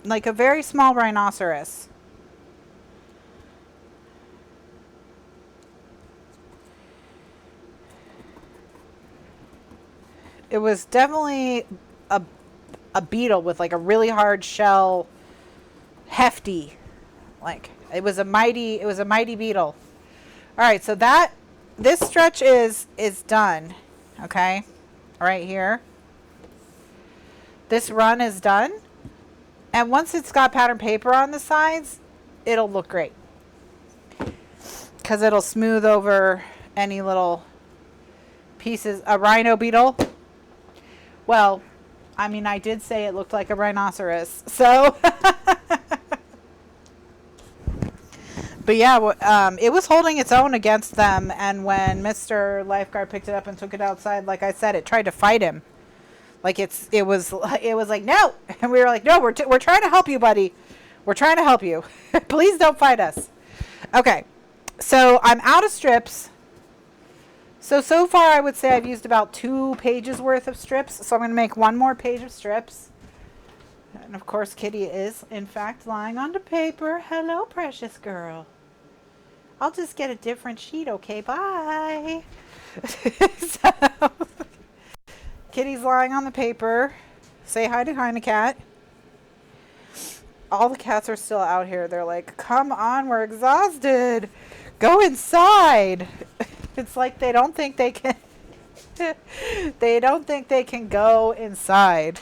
A: Like a very small rhinoceros. It was definitely a beetle with like a really hard shell, hefty. Like it was a mighty beetle. All right, so this stretch is done. Okay, right here. This run is done. And once it's got pattern paper on the sides, it'll look great. Because it'll smooth over any little pieces. A rhino beetle. Well, I mean, I did say it looked like a rhinoceros. So, but yeah, it was holding its own against them. And when Mr. Lifeguard picked it up and took it outside, like I said, it tried to fight him. Like it was like, no. And we were like, no, we're trying to help you, buddy. We're trying to help you. Please don't fight us. Okay. So I'm out of strips. So far I would say I've used about 2 pages worth of strips. So I'm going to make 1 more page of strips. And of course, Kitty is in fact lying on the paper. Hello, precious girl. I'll just get a different sheet. Okay, bye. So, Kitty's lying on the paper. Say hi to Heine Cat. All the cats are still out here. They're like, come on, we're exhausted. Go inside. It's like they don't think they can. They don't think they can go inside.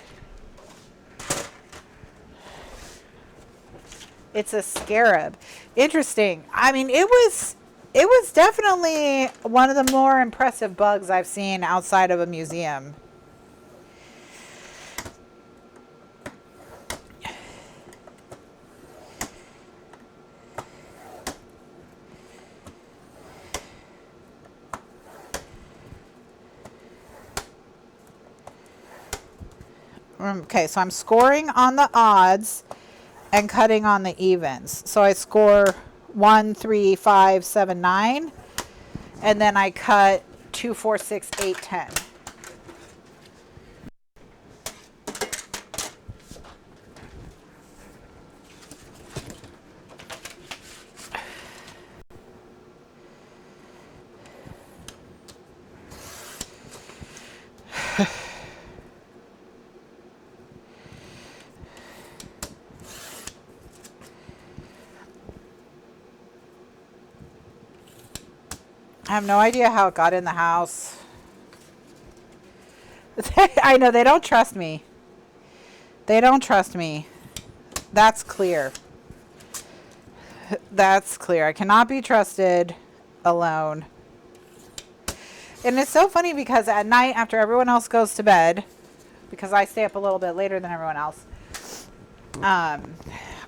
A: It's a scarab. Interesting. I mean, it was definitely one of the more impressive bugs I've seen outside of a museum. Okay, so I'm scoring on the odds and cutting on the evens. So I score 1, 3, 5, 7, 9, and then I cut 2, 4, 6, 8, 10. I have no idea how it got in the house. I know, they don't trust me. They don't trust me. That's clear. That's clear. I cannot be trusted alone. And it's so funny because at night, after everyone else goes to bed, because I stay up a little bit later than everyone else,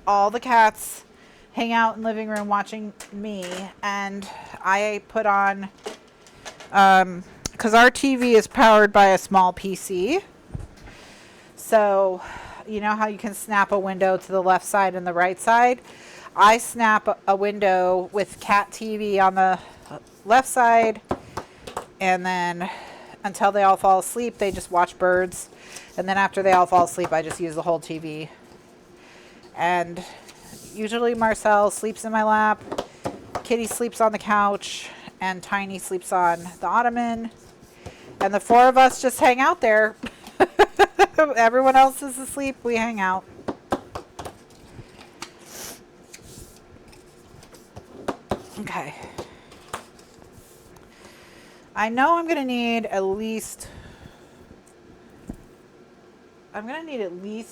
A: all the cats hang out in the living room watching me, and I put on, because our TV is powered by a small PC, so you know how you can snap a window to the left side and the right side? I snap a window with cat TV on the left side, and then until they all fall asleep, they just watch birds. And then after they all fall asleep, I just use the whole TV. And usually Marcel sleeps in my lap, Kitty sleeps on the couch, and Tiny sleeps on the ottoman. And the four of us just hang out there. Everyone else is asleep, we hang out. Okay. I know I'm going to need at least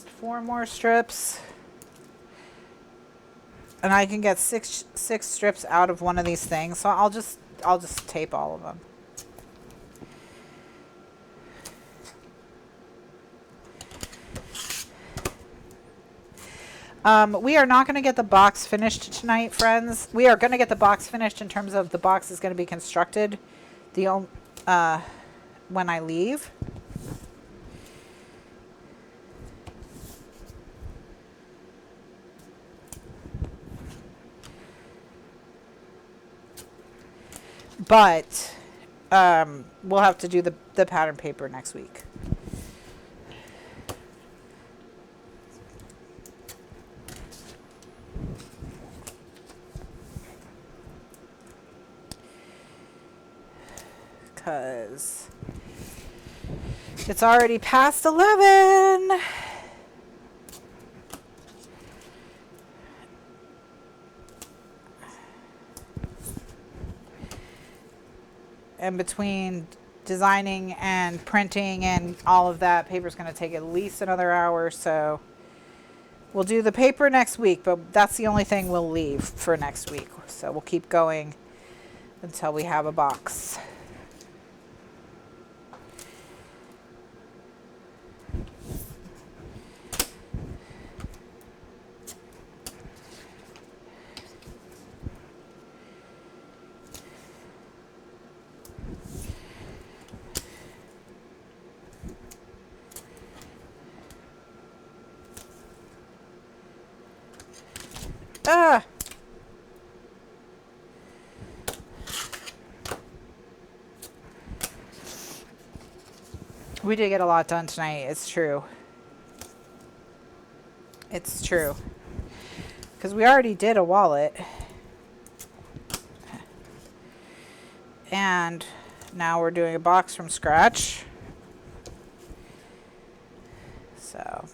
A: 4 more strips. And I can get six strips out of one of these things. So I'll just tape all of them. We are not going to get the box finished tonight, friends. We are going to get the box finished in terms of the box is going to be constructed when I leave. But we'll have to do the pattern paper next week. Because it's already past 11. And between designing and printing and all of that, paper's going to take at least another hour. So we'll do the paper next week, but that's the only thing we'll leave for next week. So we'll keep going until we have a box. Ah! We did get a lot done tonight. It's true. It's true. Because we already did a wallet. And now we're doing a box from scratch. So,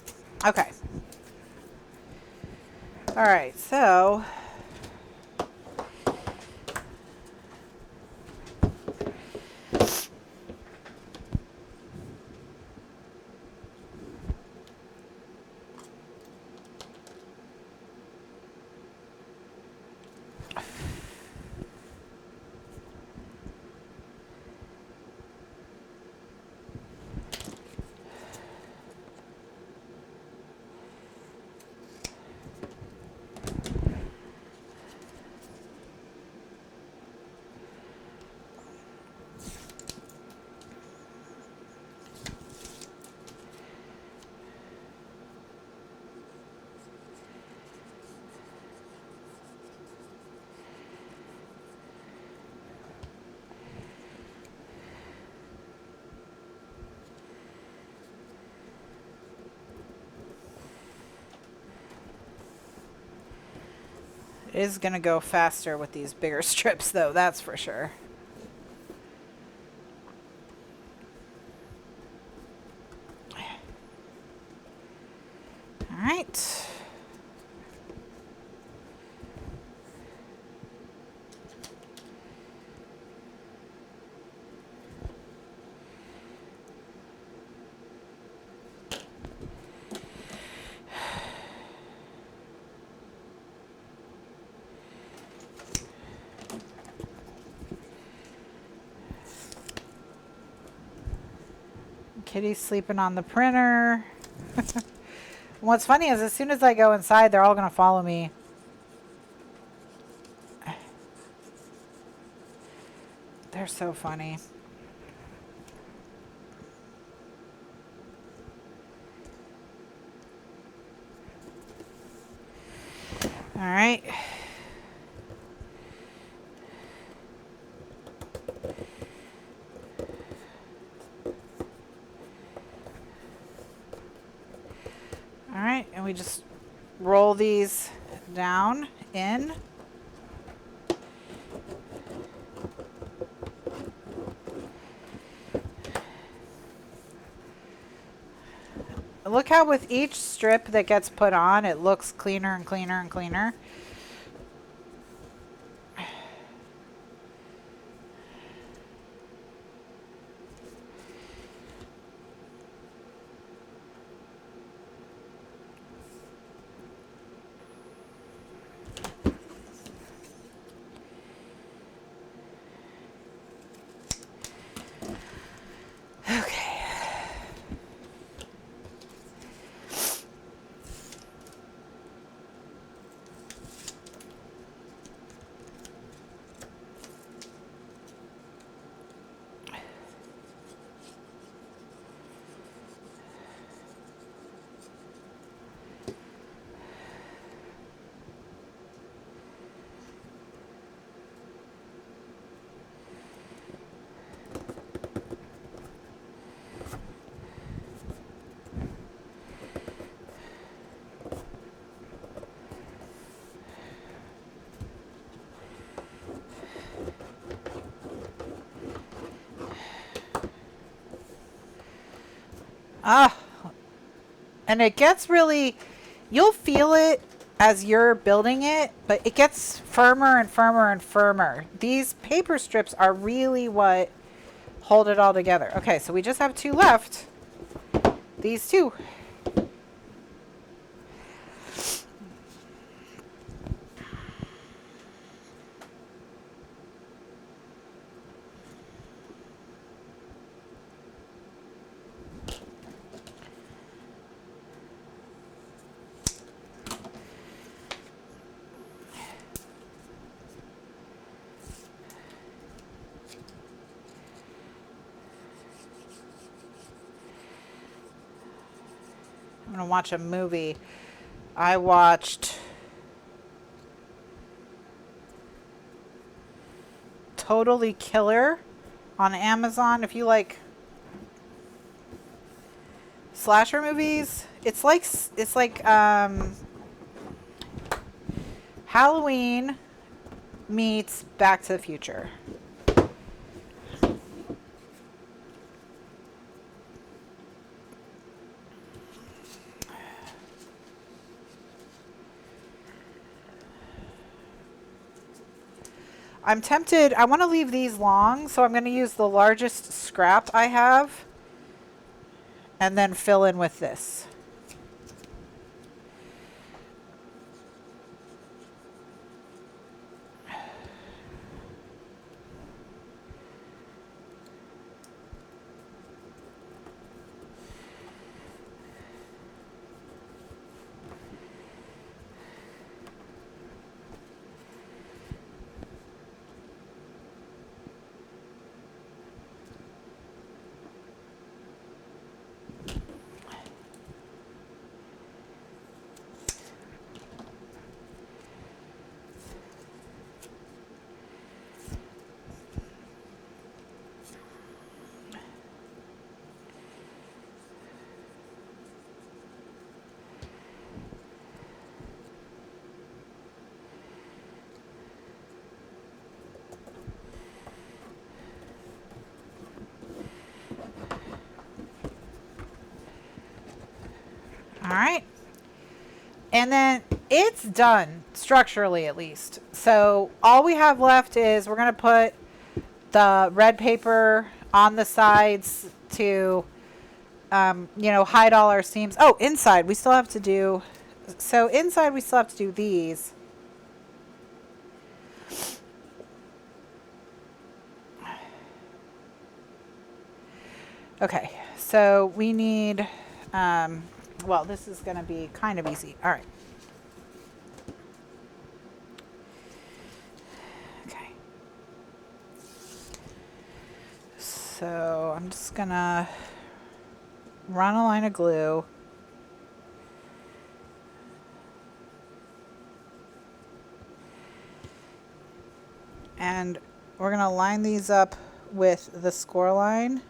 A: okay. All right, so it is going to go faster with these bigger strips, though, that's for sure. All right. Kitty's sleeping on the printer. What's funny is as soon as I go inside, they're all going to follow me. They're so funny. All right. All right, and we just roll these down in. Look how with each strip that gets put on, it looks cleaner and cleaner and cleaner. Ah, and it gets really, you'll feel it as you're building it, but it gets firmer and firmer and firmer. These paper strips are really what hold it all together. Okay, so we just have 2 left. These 2. I'm gonna watch a movie. I watched Totally Killer on Amazon. If you like slasher movies, it's like Halloween meets Back to the Future. I'm tempted, I want to leave these long, so I'm going to use the largest scrap I have and then fill in with this. All right. And then it's done, structurally at least. So all we have left is we're going to put the red paper on the sides to, you know, hide all our seams. Oh, inside we still have to do, so inside we still have to do these. Okay, so we need, well, this is going to be kind of easy. All right. Okay. So I'm just going to run a line of glue. And we're going to line these up with the score line.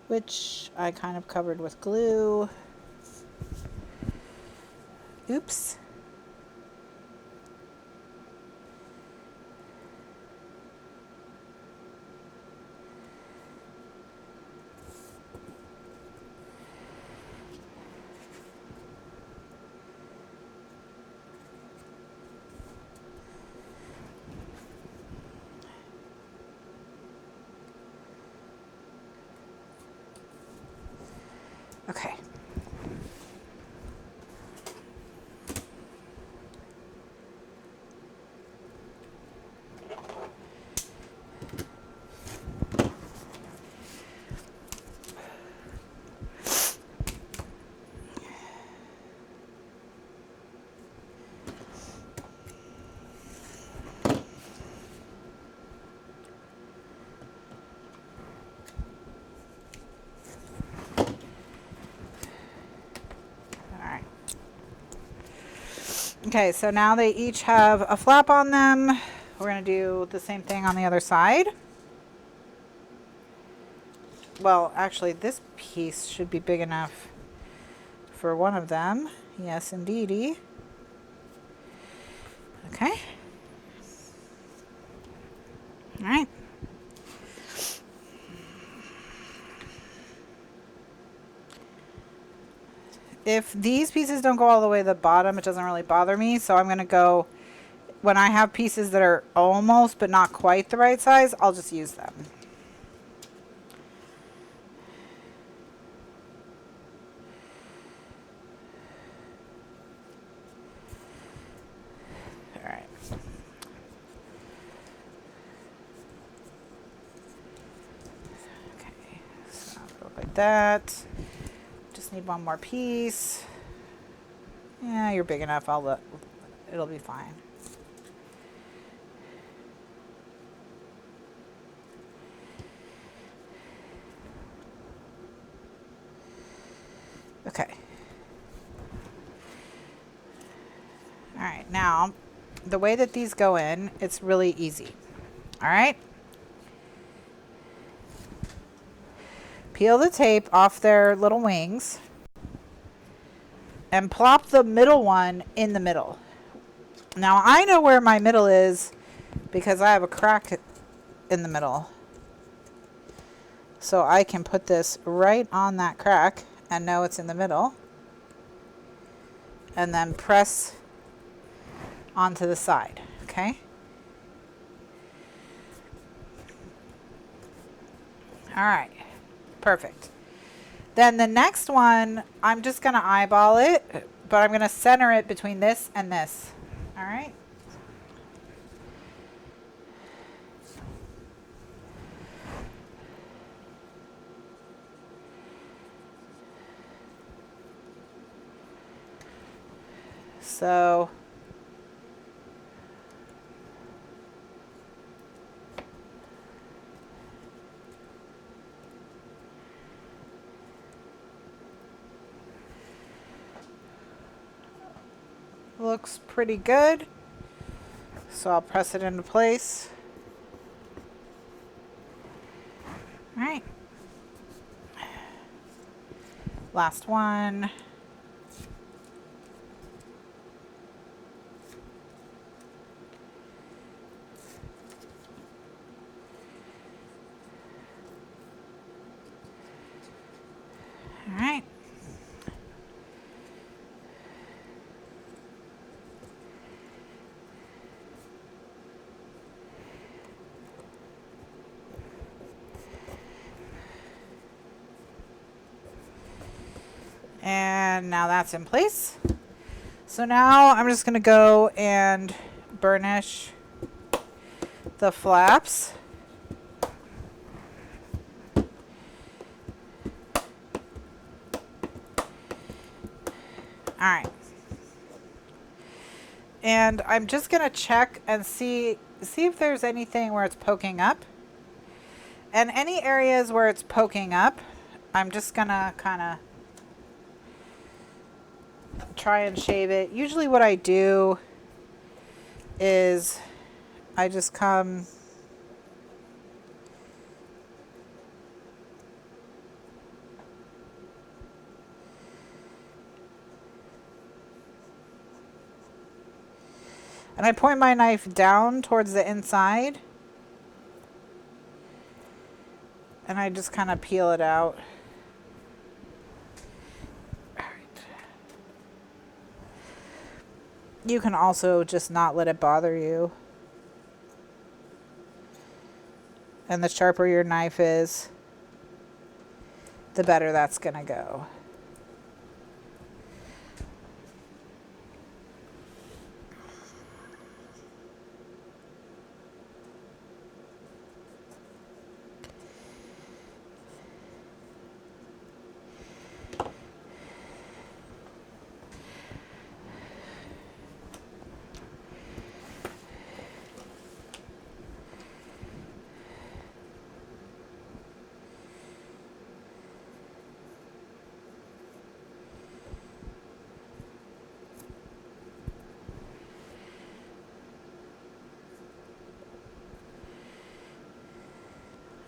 A: Which I kind of covered with glue. Oops. Okay. Okay, so now they each have a flap on them. We're going to do the same thing on the other side. Well, actually, this piece should be big enough for one of them. Yes, indeedy. Okay. All right. If these pieces don't go all the way to the bottom, it doesn't really bother me. So I'm going to go, when I have pieces that are almost but not quite the right size, I'll just use them. All right. Okay, so I'll go like that. Just need one more piece. Yeah, you're big enough. It'll be fine. Okay. All right, now the way that these go in, it's really easy. All right. Peel the tape off their little wings and plop the middle one in the middle. Now I know where my middle is because I have a crack in the middle. So I can put this right on that crack and know it's in the middle. And then press onto the side, okay? All right, perfect. Then the next one, I'm just gonna eyeball it, but I'm gonna center it between this and this, all right? So looks pretty good. So I'll press it into place. All right. Last one. All right. And now that's in place. So now I'm just going to go and burnish the flaps. All right. And I'm just going to check and see if there's anything where it's poking up. And any areas where it's poking up, I'm just going to kind of try and shave it. Usually what I do is I just come and I point my knife down towards the inside and I just kind of peel it out. All right. You can also just not let it bother you. And the sharper your knife is, the better that's going to go.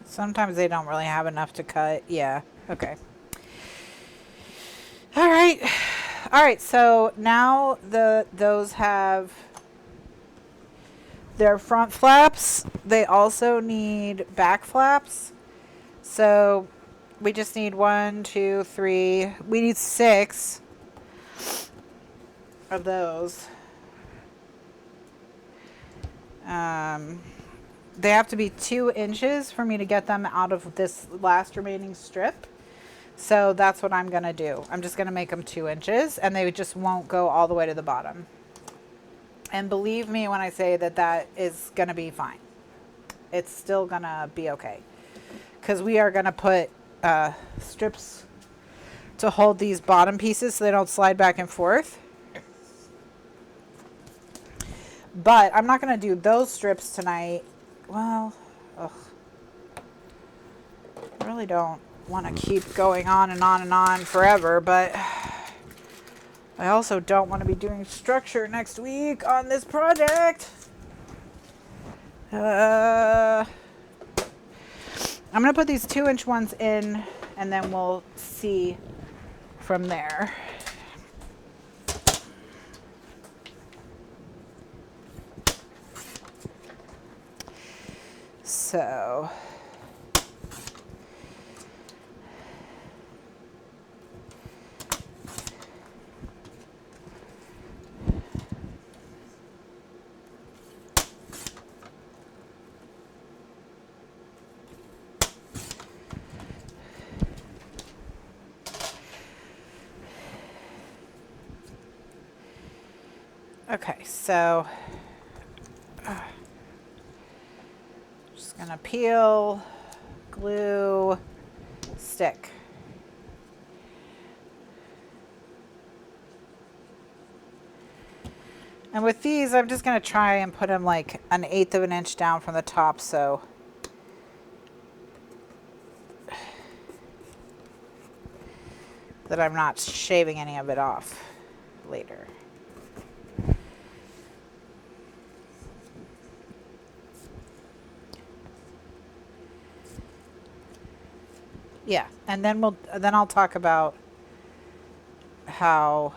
A: Sometimes they don't really have enough to cut. Yeah. Okay. All right. All right. So now those have their front flaps. They also need back flaps. So we just need 1, 2, 3. We need 6 of those. They have to be 2 inches for me to get them out of this last remaining strip. So that's what I'm going to do. I'm just going to make them 2 inches and they just won't go all the way to the bottom. And believe me when I say that that is going to be fine. It's still going to be okay. Because we are going to put strips to hold these bottom pieces so they don't slide back and forth. But I'm not going to do those strips tonight. Well, ugh. I really don't want to keep going on and on and on forever, but I also don't want to be doing structure next week on this project. I'm going to put these 2-inch ones in and then we'll see from there. So okay, so just gonna peel, glue, stick. And with these, I'm just gonna try and put them like 1/8 of an inch down from the top, so that I'm not shaving any of it off later. Yeah, and then I'll talk about how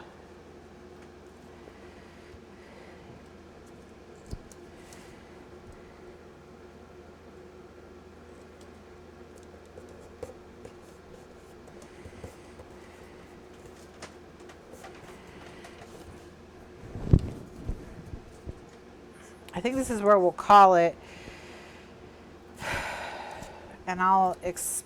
A: I think this is where we'll call it, and I'll explain.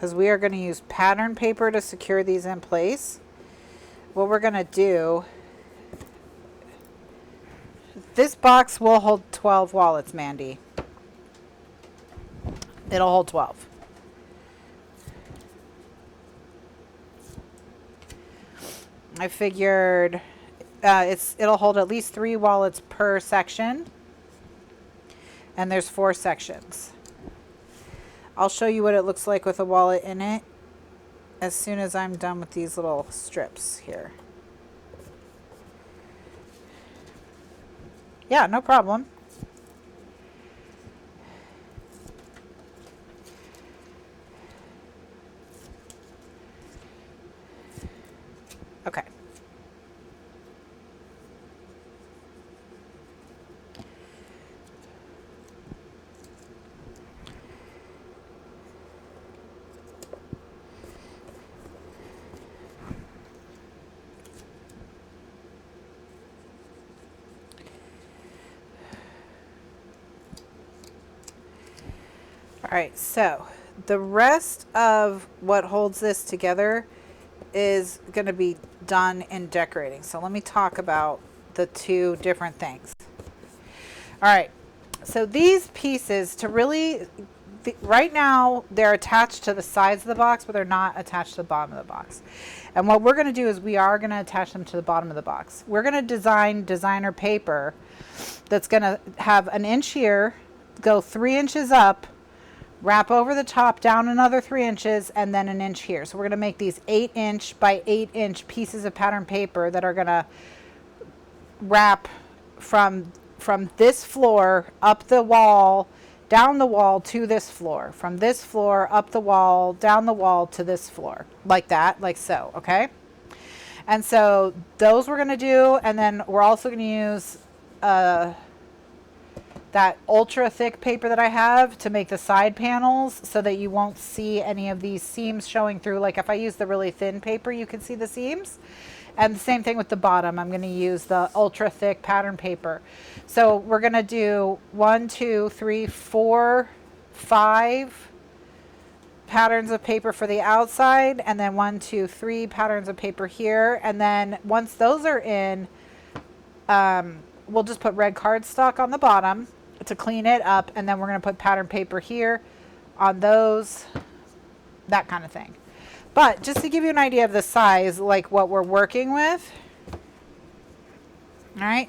A: because we are going to use pattern paper to secure these in place. What we're going to do, this box will hold 12 wallets, Mandy. It'll hold 12. I figured it'll hold at least 3 wallets per section, and there's 4 sections. I'll show you what it looks like with a wallet in it as soon as I'm done with these little strips here. Yeah, no problem. Okay. All right, so the rest of what holds this together is going to be done in decorating. So let me talk about the 2 different things. All right, so these pieces, to really, right now they're attached to the sides of the box, but they're not attached to the bottom of the box. And what we're going to do is we are going to attach them to the bottom of the box. We're going to design designer paper that's going to have an inch here, go 3 inches up, wrap over the top, down another 3 inches, and then an inch here. So we're going to make these 8-inch by 8-inch pieces of pattern paper that are going to wrap from this floor up the wall, down the wall to this floor, from this floor up the wall, down the wall to this floor, like that, like so, okay? And so those we're going to do, and then we're also going to use that ultra thick paper that I have to make the side panels so that you won't see any of these seams showing through. Like if I use the really thin paper, you can see the seams. And the same thing with the bottom. I'm going to use the ultra thick pattern paper. So we're going to do 1, 2, 3, 4, 5 patterns of paper for the outside, and then 1, 2, 3 patterns of paper here. And then once those are in, we'll just put red cardstock on the bottom to clean it up, and then we're going to put pattern paper here on those, that kind of thing. But just to give you an idea of the size, like what we're working with, all right,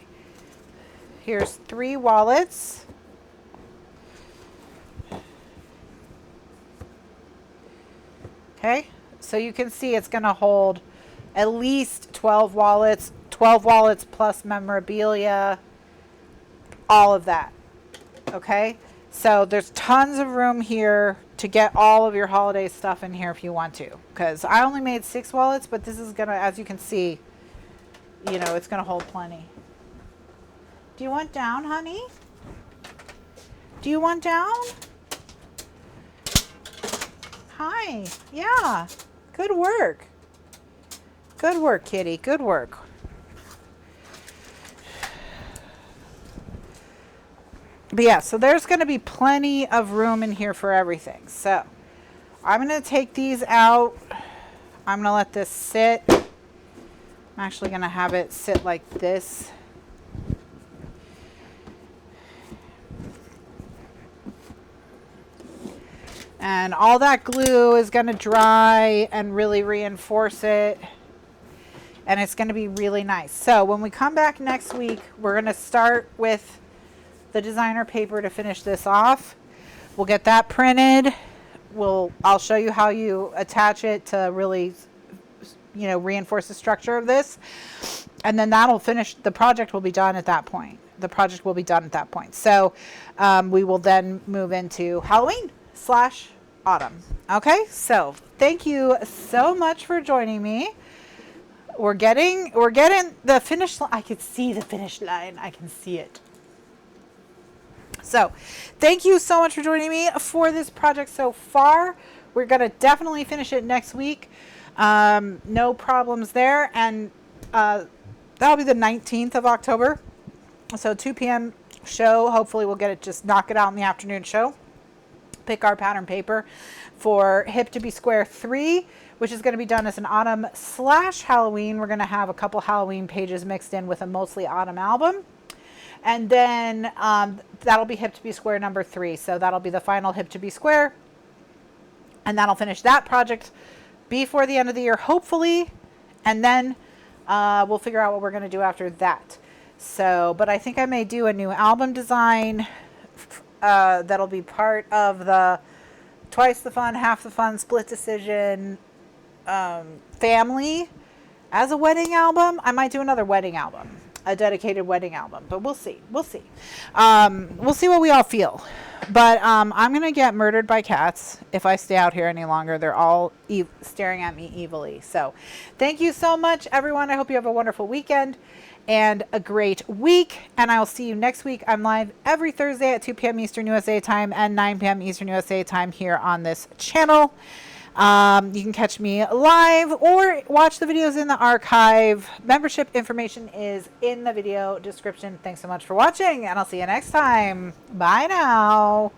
A: here's 3 wallets. Okay, so you can see it's going to hold at least 12 wallets plus memorabilia, all of that. Okay, so there's tons of room here to get all of your holiday stuff in here if you want to, because I only made 6 wallets, but this is gonna, as you can see, you know, it's gonna hold plenty. Do you want down, honey? Do you want down? Hi. Yeah, good work. Good work, kitty. Good work. But yeah, so there's going to be plenty of room in here for everything. So I'm going to take these out. I'm going to let this sit. I'm actually going to have it sit like this. And all that glue is going to dry and really reinforce it. And it's going to be really nice. So when we come back next week, we're going to start with the designer paper to finish this off. We'll get that printed. I'll show you how you attach it to really, you know, reinforce the structure of this. And then that'll finish, the project will be done at that point. The project will be done at that point. So we will then move into Halloween/autumn. Okay, so thank you so much for joining me. We're getting the finish line. I can see the finish line. I can see it. So thank you so much for joining me for this project so far. We're going to definitely finish it next week. No problems there. And that'll be the 19th of October. So 2 p.m. show. Hopefully we'll get it, just knock it out in the afternoon show. pick our pattern paper for Hip to Be Square 3, which is going to be done as an autumn / Halloween. We're going to have a couple Halloween pages mixed in with a mostly autumn album. And then that'll be Hip to Be Square number 3. So that'll be the final Hip to Be Square. And that'll finish that project before the end of the year, hopefully. And then we'll figure out what we're going to do after that. So, but I think I may do a new album design that'll be part of the Twice the Fun, Half the Fun, Split Decision family as a wedding album. I might do another wedding album, a dedicated wedding album, but we'll see. We'll see. We'll see what we all feel. But I'm going to get murdered by cats if I stay out here any longer. They're all staring at me evilly. So thank you so much, everyone. I hope you have a wonderful weekend and a great week. And I'll see you next week. I'm live every Thursday at 2 p.m. Eastern USA time and 9 p.m. Eastern USA time here on this channel. You can catch me live or watch the videos in the archive. Membership information is in the video description. Thanks so much for watching, and I'll see you next time. Bye now.